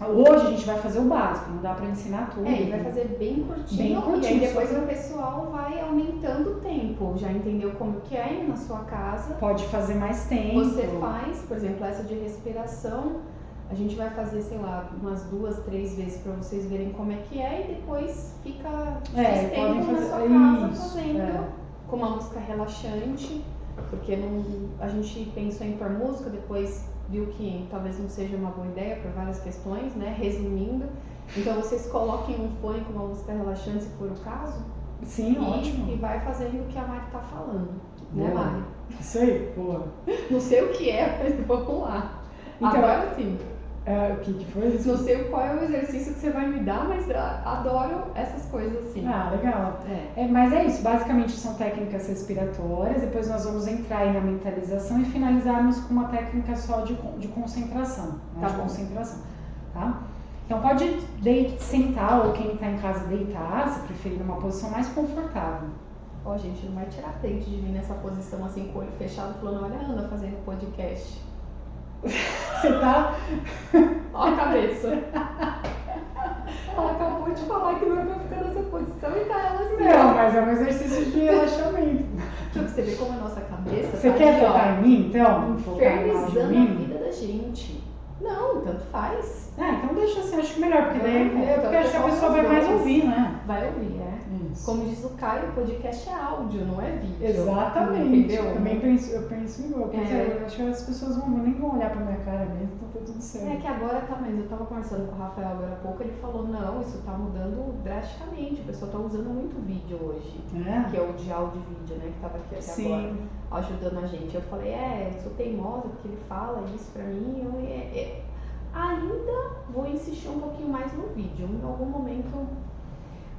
Hoje a gente vai fazer o básico, não dá para ensinar tudo. E vai fazer bem curtinho, e aí depois o pessoal vai aumentando o tempo. Já entendeu como que é na sua casa? Pode fazer mais tempo. Você faz, por exemplo, essa de respiração, a gente vai fazer, sei lá, umas 2, 3 vezes para vocês verem como é que é, e depois fica tempo na sua casa fazendo com uma música relaxante, porque a gente pensou em pôr música, depois viu que talvez não seja uma boa ideia por várias questões, né? Resumindo, então vocês coloquem um fone com uma música relaxante se for o caso. Sim, ótimo. E vai fazendo o que a Mari tá falando, boa. Né, Mari? Isso aí, boa. Não sei o que é, mas vamos lá. Então, agora sim. O que foi isso? Não sei qual é o exercício que você vai me dar, mas eu adoro essas coisas assim. Ah, legal. Mas é isso, basicamente são técnicas respiratórias, depois nós vamos entrar aí na mentalização e finalizarmos com uma técnica só de concentração. Né? Tá de bom. Concentração, tá? Então pode sentar, ou quem está em casa deitar, se preferir, numa posição mais confortável. Ó, gente, não vai tirar dente de mim nessa posição assim, com o olho fechado, falando, olha a Ana fazendo podcast. Você tá... Olha a cabeça. Ela acabou de falar que não é pra ficar nessa posição e tá ela assim. Não, mas é um exercício de relaxamento. Pra você ver como a nossa cabeça Você quer focar em mim, então? Infernizando a vida da gente. Não, tanto faz. Então deixa assim, acho que melhor, porque daí Então, acho que a pessoa vai mais ouvir, né? Vai ouvir, Isso. Como diz o Caio, o podcast é áudio, não é vídeo. Exatamente. Entendeu? Eu penso igual. Eu acho que as pessoas nem vão olhar pra minha cara mesmo, então tá tudo certo. É que agora tá, mas eu tava conversando com o Rafael agora há pouco, ele falou, não, isso tá mudando drasticamente, o pessoal tá usando muito vídeo hoje. Que é o de áudio e vídeo, né, que tava aqui até agora, ajudando a gente. Eu falei, eu sou teimosa, porque ele fala isso pra mim, Ainda vou insistir um pouquinho mais no vídeo. Em algum momento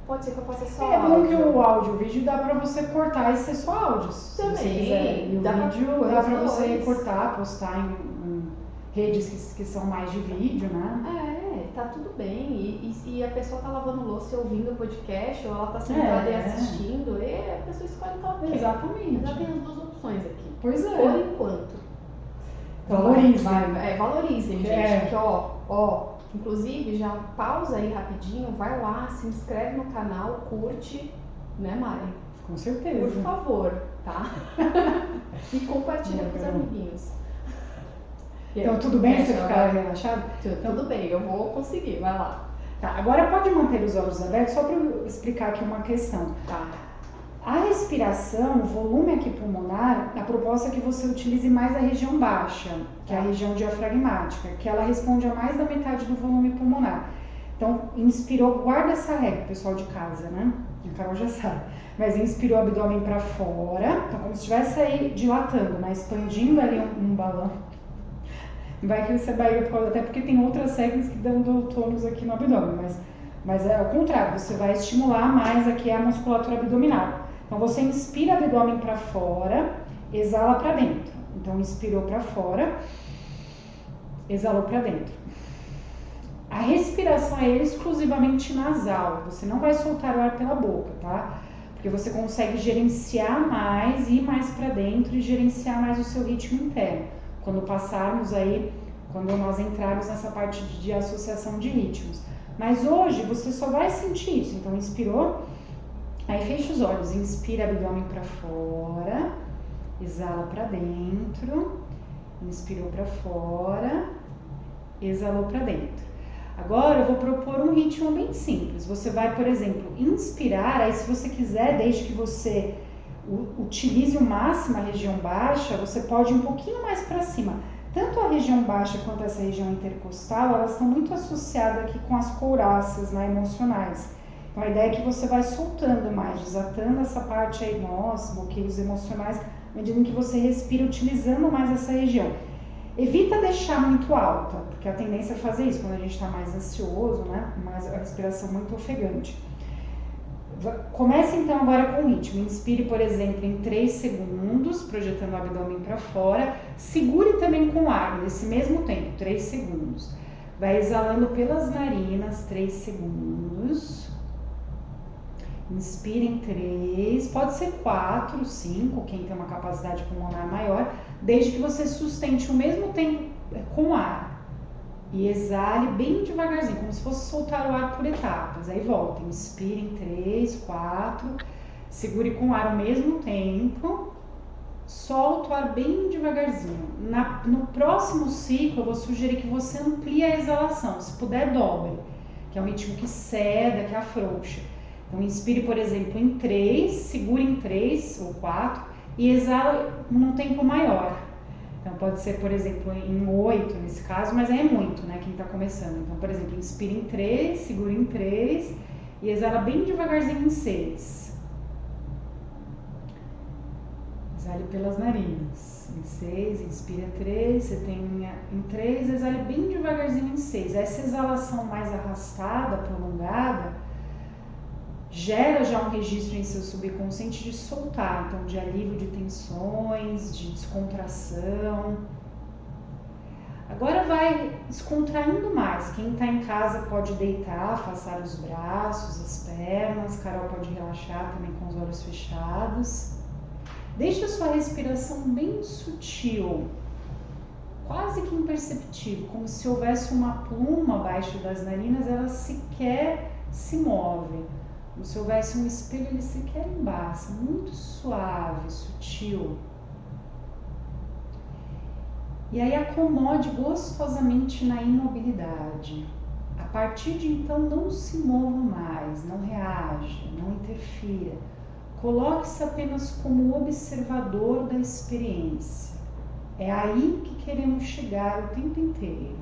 pode ser que eu faça só É bom áudio. que o vídeo dá pra você cortar e ser só áudio, se Também, você quiser. E o dá pra vídeo pôr dá os pra você dois. cortar, postar em redes que são mais de vídeo, né? Tá tudo bem. E a pessoa tá lavando louça e ouvindo o podcast, ou ela tá sentada e assistindo, e a pessoa escolhe o que ela quer. Exatamente. Já tem as duas opções aqui. Pois é. Por enquanto. Valorizem. Valorizem, gente. Porque, ó, inclusive, já pausa aí rapidinho, vai lá, se inscreve no canal, curte, né, Mari? Com certeza. Por favor, tá? E compartilha com os amiguinhos. Então, tudo bem você ficar relaxado? Tudo bem, eu vou conseguir, vai lá. Tá, agora pode manter os olhos abertos, só para eu explicar aqui uma questão. Tá. A respiração, o volume aqui pulmonar, a proposta é que você utilize mais a região baixa, que é a região diafragmática, que ela responde a mais da metade do volume pulmonar. Então, inspirou, guarda essa regra, pessoal de casa, né? A Carol já sabe. Mas inspirou o abdômen para fora, então como se estivesse aí dilatando, né? Expandindo ali um balão. Vai crescer a barriga, até porque tem outras técnicas que dão tônus aqui no abdômen, mas é ao contrário, você vai estimular mais aqui a musculatura abdominal. Então você inspira o abdômen para fora, exala para dentro. Então inspirou para fora, exalou para dentro. A respiração é exclusivamente nasal, você não vai soltar o ar pela boca, tá? Porque você consegue gerenciar mais, ir mais para dentro e gerenciar mais o seu ritmo interno. Quando passarmos aí, quando nós entrarmos nessa parte de associação de ritmos. Mas hoje você só vai sentir isso. Então inspirou, aí fecha os olhos, inspira abdômen para fora, exala para dentro, inspirou para fora, exalou para dentro. Agora eu vou propor um ritmo bem simples. Você vai, por exemplo, inspirar, aí se você quiser, desde que você utilize o máximo a região baixa, você pode ir um pouquinho mais para cima. Tanto a região baixa quanto essa região intercostal, elas estão muito associadas aqui com as couraças, né, emocionais. Então a ideia é que você vai soltando mais, desatando essa parte aí, bloqueios emocionais, à medida em que você respira utilizando mais essa região. Evita deixar muito alta, porque a tendência é fazer isso quando a gente está mais ansioso, né, mais a respiração muito ofegante. Comece então agora com o ritmo. Inspire, por exemplo, em 3 segundos, projetando o abdômen para fora. Segure também com ar, nesse mesmo tempo, 3 segundos. Vai exalando pelas narinas, 3 segundos. Inspire em 3, pode ser 4, 5, quem tem uma capacidade pulmonar maior, desde que você sustente o mesmo tempo com ar. E exale bem devagarzinho, como se fosse soltar o ar por etapas. Aí volta, inspire em 3, 4, segure com o ar ao mesmo tempo, solta o ar bem devagarzinho. No próximo ciclo, eu vou sugerir que você amplie a exalação, se puder, dobre, que é um ritmo que ceda, que afrouxa. Então, inspire, por exemplo, em 3, segure em 3 ou 4 e exala num tempo maior. Então, pode ser, por exemplo, em 8 nesse caso, mas é muito, né, quem está começando. Então, por exemplo, inspire em 3, segure em 3 e exala bem devagarzinho em 6. Exale pelas narinas. Em 6, inspira 3, você tem em 3, exale bem devagarzinho em 6. Essa exalação mais arrastada, prolongada, gera já um registro em seu subconsciente de soltar, então de alívio de tensões, de descontração. Agora vai descontraindo mais. Quem está em casa pode deitar, afastar os braços, as pernas. Carol pode relaxar também com os olhos fechados. Deixe a sua respiração bem sutil, quase que imperceptível, como se houvesse uma pluma abaixo das narinas, ela sequer se move. Como se houvesse um espelho, ele sequer embaça, muito suave, sutil. E aí acomode gostosamente na imobilidade. A partir de então, não se mova mais, não reaja, não interfira. Coloque-se apenas como observador da experiência. É aí que queremos chegar o tempo inteiro.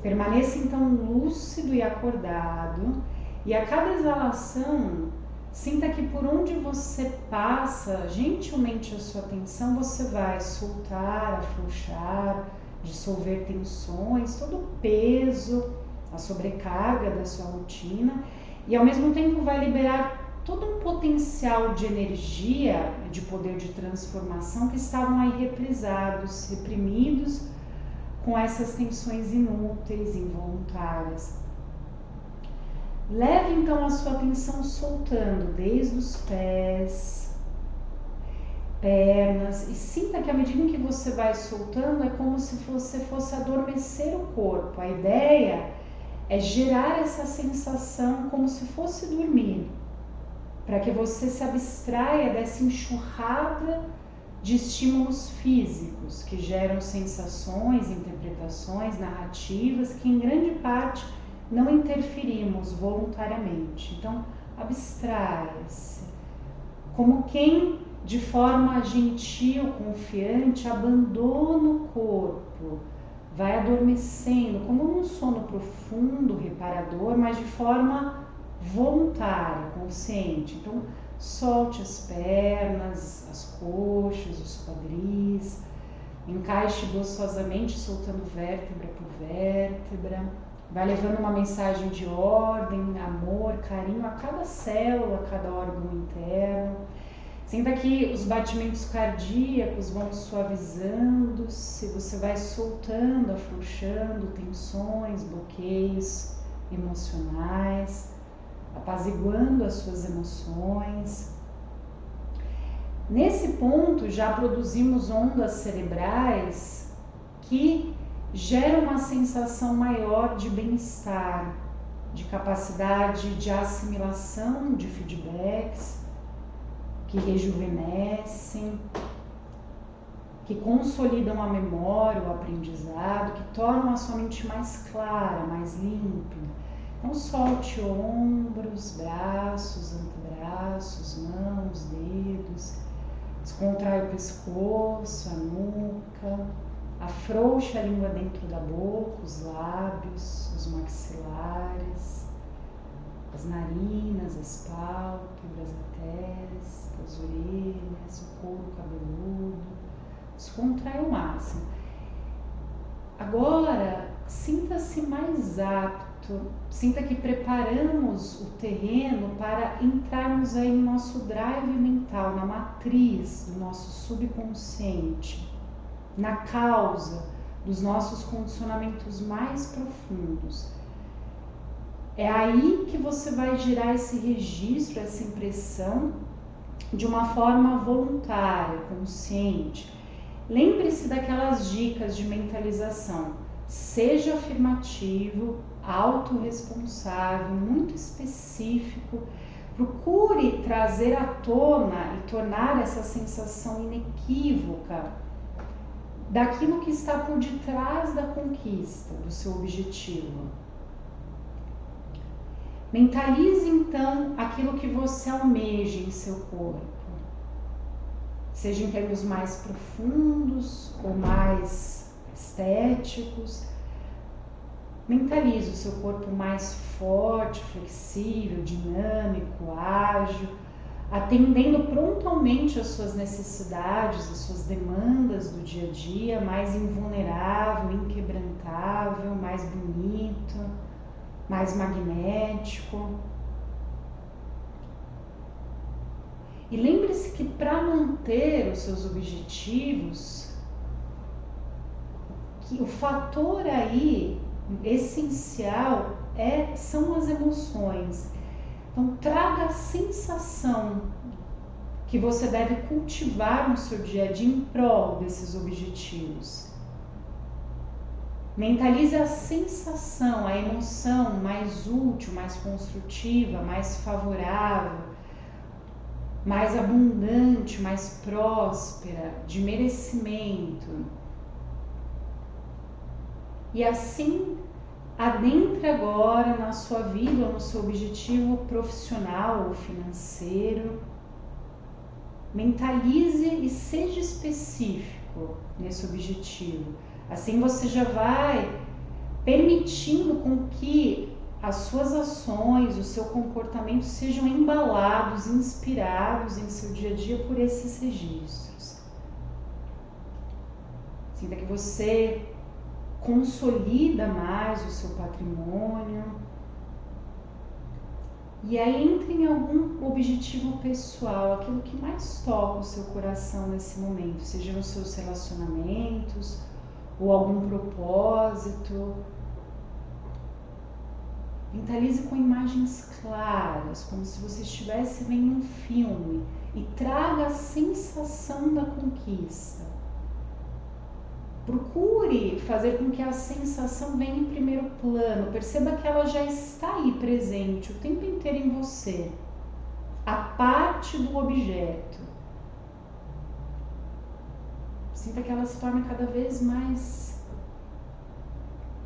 Permaneça então lúcido e acordado. E a cada exalação, sinta que por onde você passa, gentilmente a sua atenção, você vai soltar, afrouxar, dissolver tensões, todo o peso, a sobrecarga da sua rotina, e ao mesmo tempo vai liberar todo um potencial de energia, de poder de transformação que estavam aí represados, reprimidos com essas tensões inúteis, involuntárias. Leve então a sua atenção soltando desde os pés, pernas, e sinta que à medida que você vai soltando é como se você fosse adormecer o corpo. A ideia é gerar essa sensação como se fosse dormir, para que você se abstraia dessa enxurrada de estímulos físicos que geram sensações, interpretações, narrativas que em grande parte não interferimos voluntariamente. Então, abstraia-se, como quem de forma gentil, confiante, abandona o corpo, vai adormecendo, como num sono profundo, reparador, mas de forma voluntária, consciente. Então, solte as pernas, as coxas, os quadris, encaixe gostosamente, soltando vértebra por vértebra. Vai levando uma mensagem de ordem, amor, carinho a cada célula, a cada órgão interno. Sinta que os batimentos cardíacos vão suavizando, se você vai soltando, afrouxando tensões, bloqueios emocionais, apaziguando as suas emoções. Nesse ponto já produzimos ondas cerebrais que geram uma sensação maior de bem-estar, de capacidade de assimilação de feedbacks, que rejuvenescem, que consolidam a memória, o aprendizado, que tornam a sua mente mais clara, mais límpida. Então solte ombros, braços, antebraços, mãos, dedos, descontrai o pescoço, a nuca, afrouxe a língua dentro da boca, os lábios, os maxilares, as narinas, as pálpebras, a testa, as orelhas, o couro cabeludo. Descontrai o máximo. Agora, sinta-se mais apto, sinta que preparamos o terreno para entrarmos aí no nosso drive mental, na matriz do nosso subconsciente, na causa dos nossos condicionamentos mais profundos. É aí que você vai gerar esse registro, essa impressão de uma forma voluntária, consciente. Lembre-se daquelas dicas de mentalização. Seja afirmativo, autorresponsável, muito específico. Procure trazer à tona e tornar essa sensação inequívoca daquilo que está por detrás da conquista, do seu objetivo. Mentalize então aquilo que você almeja em seu corpo, seja em termos mais profundos ou mais estéticos. Mentalize o seu corpo mais forte, flexível, dinâmico, ágil, atendendo prontamente às suas necessidades, às suas demandas do dia a dia, mais invulnerável, inquebrantável, mais bonito, mais magnético. E lembre-se que para manter os seus objetivos, que o fator aí essencial são as emoções. Então traga a sensação que você deve cultivar no seu dia a dia em prol desses objetivos. Mentalize a sensação, a emoção mais útil, mais construtiva, mais favorável, mais abundante, mais próspera, de merecimento. E assim, adentre agora na sua vida ou no seu objetivo profissional ou financeiro. Mentalize e seja específico nesse objetivo. Assim você já vai permitindo com que as suas ações, o seu comportamento sejam embalados, inspirados em seu dia a dia por esses registros. Sinta que você consolida mais o seu patrimônio. E aí entra em algum objetivo pessoal, aquilo que mais toca o seu coração nesse momento, sejam os seus relacionamentos ou algum propósito. Mentalize com imagens claras, como se você estivesse vendo um filme, e traga a sensação da conquista. Procure fazer com que a sensação venha em primeiro plano. Perceba que ela já está aí presente o tempo inteiro em você, a parte do objeto. Sinta que ela se torna cada vez mais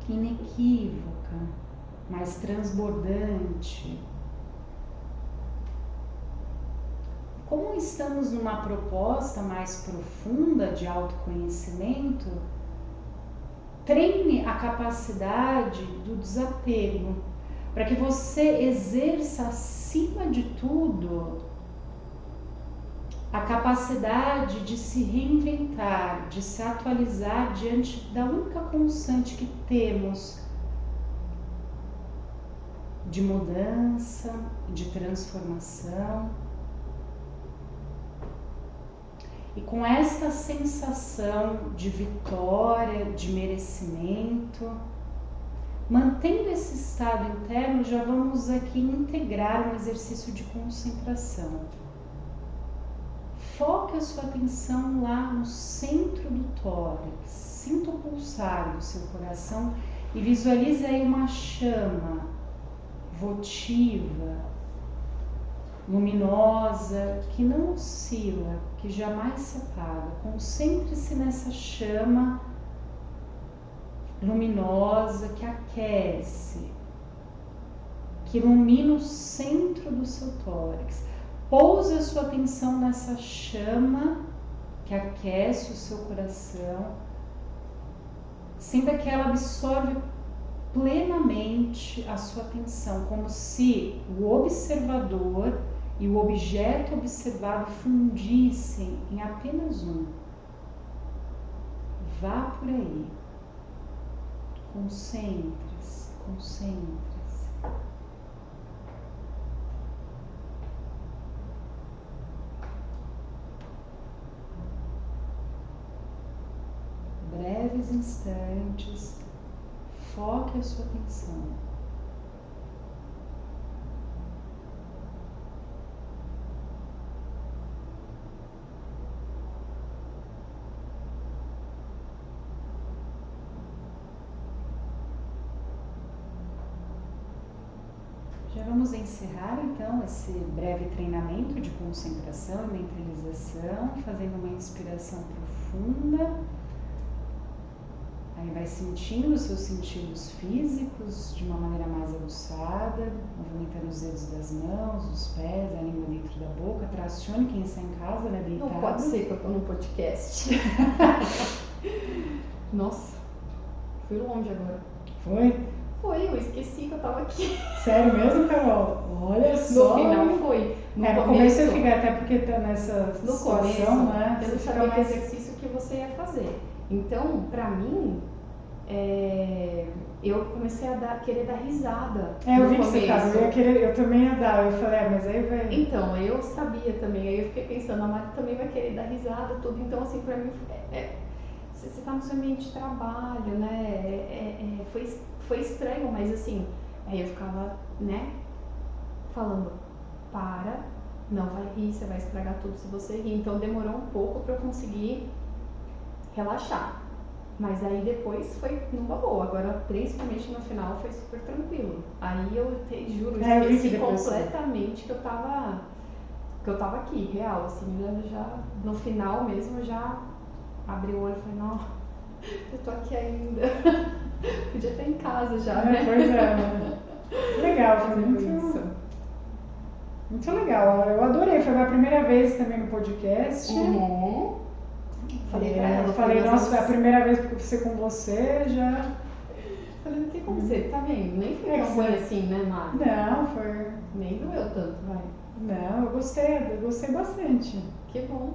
inequívoca, mais transbordante. Como estamos numa proposta mais profunda de autoconhecimento, treine a capacidade do desapego, para que você exerça acima de tudo a capacidade de se reinventar, de se atualizar diante da única constante que temos de mudança, de transformação. E com esta sensação de vitória, de merecimento, mantendo esse estado interno, já vamos aqui integrar um exercício de concentração. Foque a sua atenção lá no centro do tórax, sinta o pulsar do seu coração e visualize aí uma chama votiva, luminosa, que não oscila, que jamais se apaga. Concentre-se nessa chama luminosa que aquece, que ilumina o centro do seu tórax. Pouse a sua atenção nessa chama que aquece o seu coração. Sinta que ela absorve plenamente a sua atenção, como se o observador e o objeto observado fundissem em apenas um. Vá por aí. Concentre-se, concentre-se. Breves instantes, foque a sua atenção. Já vamos encerrar então esse breve treinamento de concentração e mentalização, fazendo uma inspiração profunda. Aí vai sentindo os seus sentidos físicos de uma maneira mais aguçada, movimentando os dedos das mãos, dos pés, a língua dentro da boca. Tracione quem está em casa, né, deitado. Não pode ser que eu tô num podcast. Nossa, fui longe agora. Foi? Foi, eu esqueci que eu tava aqui. Sério mesmo, Carol? Olha só. No final foi. No começo eu fiquei, até porque tá nessa situação, começo, né? Eu não sabia que exercício que você ia fazer. Então, pra mim, eu comecei a querer dar risada. Eu vi que você tava, eu também ia dar. Eu falei, mas aí vai. Então, eu sabia também. Aí eu fiquei pensando, a Mari também vai querer dar risada, tudo. Então, assim, pra mim, você tá no seu ambiente de trabalho, né? Foi estranho, mas assim, aí eu ficava, né, falando, não vai rir, você vai estragar tudo se você rir. Então demorou um pouco pra eu conseguir relaxar. Mas aí depois foi numa boa. Agora, principalmente no final, foi super tranquilo. Aí eu juro, eu esqueci completamente que eu tava aqui, real, assim, já no final mesmo, eu já abri o olho e falei, não, eu tô aqui ainda. Podia estar em casa já, né? Pois é, né? Legal, foi muito legal. Eu adorei, foi a minha primeira vez também no podcast. Uhum. Falei pra ela. Falei, nossa, foi a primeira vez que eu fiz com você, já. Falei, não tem como ser, tá vendo? Nem foi tão ruim assim, né, Mari? Não, foi. Nem doeu tanto, vai. Não, eu gostei bastante. Que bom.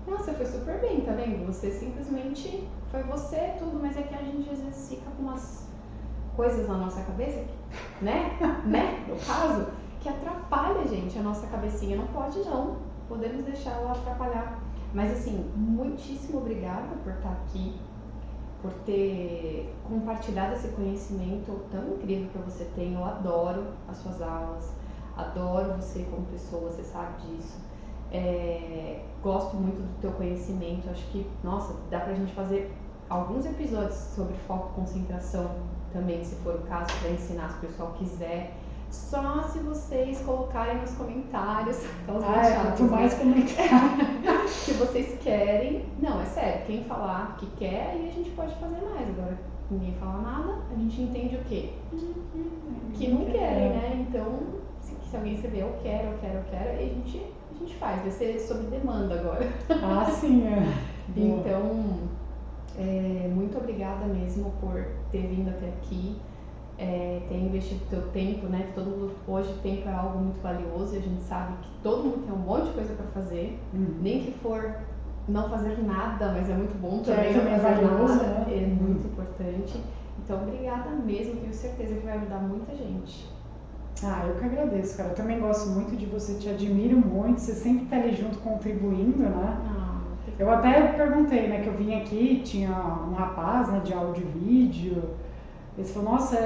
Nossa, foi super bem, tá vendo? Você simplesmente foi você, tudo, mas é que a gente às vezes fica com umas coisas na nossa cabeça, né? No caso, que atrapalha a gente, a nossa cabecinha. Não pode não, podemos deixar ela atrapalhar. Mas assim, muitíssimo obrigada por estar aqui, por ter compartilhado esse conhecimento tão incrível que você tem. Eu adoro as suas aulas, adoro você como pessoa, você sabe disso. Gosto muito do teu conhecimento, acho que, nossa, dá pra gente fazer alguns episódios sobre foco e concentração também, se for o caso, para ensinar se o pessoal quiser. Só se vocês colocarem nos comentários, quanto mais comentário que vocês querem. Não, é sério, quem falar que quer, aí a gente pode fazer mais. Agora, ninguém fala nada, a gente entende o quê? Que não querem, né? Então, se alguém escrever eu quero, aí a gente faz. Vai ser sob demanda agora. Ah, sim, Então, muito obrigada mesmo por ter vindo até aqui. Ter investido o teu tempo, né? Todo mundo, hoje o tempo é algo muito valioso e a gente sabe que todo mundo tem um monte de coisa para fazer, nem que for não fazer nada, mas é muito bom também não fazer valioso, nada, né? É muito importante. Então, obrigada mesmo, tenho certeza que vai ajudar muita gente. Eu que agradeço, cara. Eu também gosto muito de você, te admiro muito, você sempre tá ali junto contribuindo, né? Eu até perguntei, né, que eu vim aqui, tinha um rapaz, né, de áudio e vídeo. Ele falou, nossa,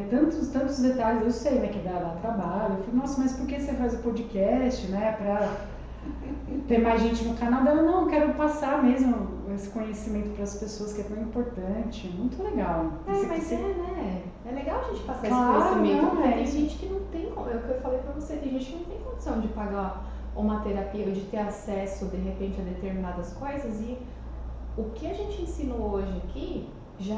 tantos detalhes, eu sei, né, que dá trabalho. Eu falei, nossa, mas por que você faz o podcast, né, pra ter mais gente no canal? Ela, não, eu quero passar mesmo esse conhecimento para as pessoas, que é tão importante. Muito legal. Né? É legal a gente passar Claro, esse conhecimento, porque tem isso. gente que não tem, é o que eu falei pra você, tem gente que não tem condição de pagar uma terapia ou de ter acesso, de repente, a determinadas coisas, e o que a gente ensinou hoje aqui já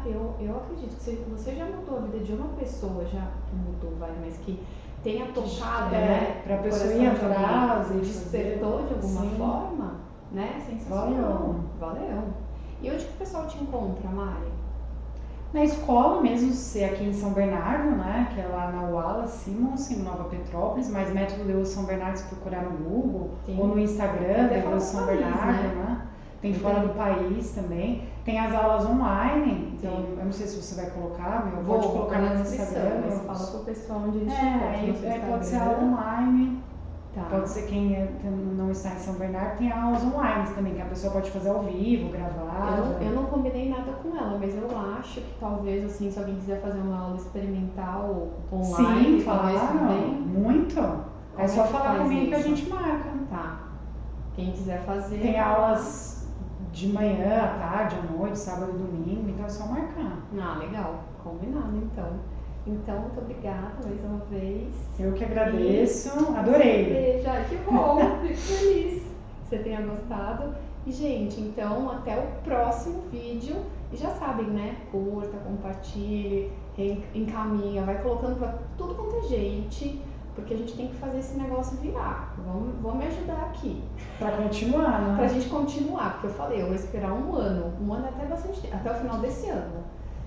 eu acredito que você já mudou a vida de uma pessoa, já que mudou, mas que tenha tocado, né? Pra pessoa ir atrás e despertou de alguma forma, né? Sensacional. Valeu. E onde que o pessoal te encontra, Mari? Na escola mesmo, se aqui em São Bernardo, né? Que é lá na Wallace Simons, em Nova Petrópolis, mas Método Lewis São Bernardo, se procurar no Google, ou no Instagram, Lewis São Bernardo, né? Tem fora do país também. Tem as aulas online, então eu não sei se você vai colocar, pode colocar no Instagram. Mas fala pro pessoal onde eles te pode ser aula online. Tá. Pode ser quem não está em São Bernardo, tem aulas online também, que a pessoa pode fazer ao vivo, gravar. Eu não combinei nada com ela, mas eu acho que talvez, assim, se alguém quiser fazer uma aula experimental online, sim, talvez também. Muito. É só falar comigo que a gente marca. Tá. Quem quiser fazer. Tem aulas de manhã, à tarde, à noite, sábado e domingo, então é só marcar. Legal. Combinado, então. Então, muito obrigada mais uma vez. Eu que agradeço, adorei. Que bom, fico feliz que você tenha gostado. E, gente, então, até o próximo vídeo. E já sabem, né? Curta, compartilhe, encaminha, vai colocando pra tudo quanto é gente, porque a gente tem que fazer esse negócio virar. Vamos me ajudar aqui. Pra continuar, né? Pra gente continuar, porque eu falei, eu vou esperar um ano. Um ano é até bastante tempo, até o final desse ano.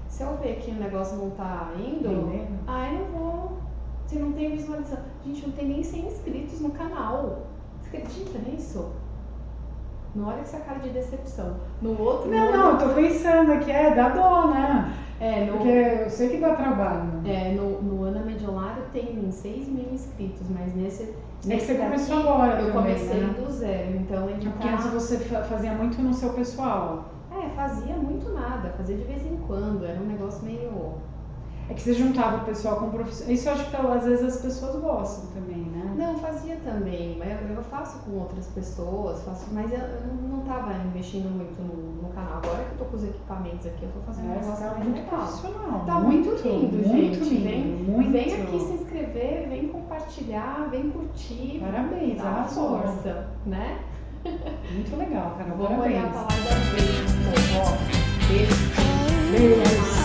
Se eu ver que o negócio não tá indo, eu não vou. Se não tem visualização. Gente, não tem nem 100 inscritos no canal. Você acredita nisso? Não olha essa cara de decepção. No outro. Não, eu tô pensando aqui, dá dó, né? Porque eu sei que dá trabalho. No Ana Mediolário tem 6 mil inscritos, mas nesse que você começou agora. Eu também, comecei né? do zero, então ele Porque antes você fazia muito no seu pessoal. Fazia muito nada, fazia de vez em quando, era um negócio meio... É que você juntava o pessoal com profissional. Isso eu acho que às vezes as pessoas gostam também, né? Não, fazia também, mas eu faço com outras pessoas, mas eu não tava investindo muito no canal. Agora que eu tô com os equipamentos aqui, eu tô fazendo um negócio mais muito legal. profissional. Tá muito lindo, gente. Lindo, vem aqui se inscrever, vem compartilhar, vem curtir. Parabéns, dá uma força, né? Muito legal, cara. Vamos Parabéns. olhar pra lá da vez. Beijo. Beijo.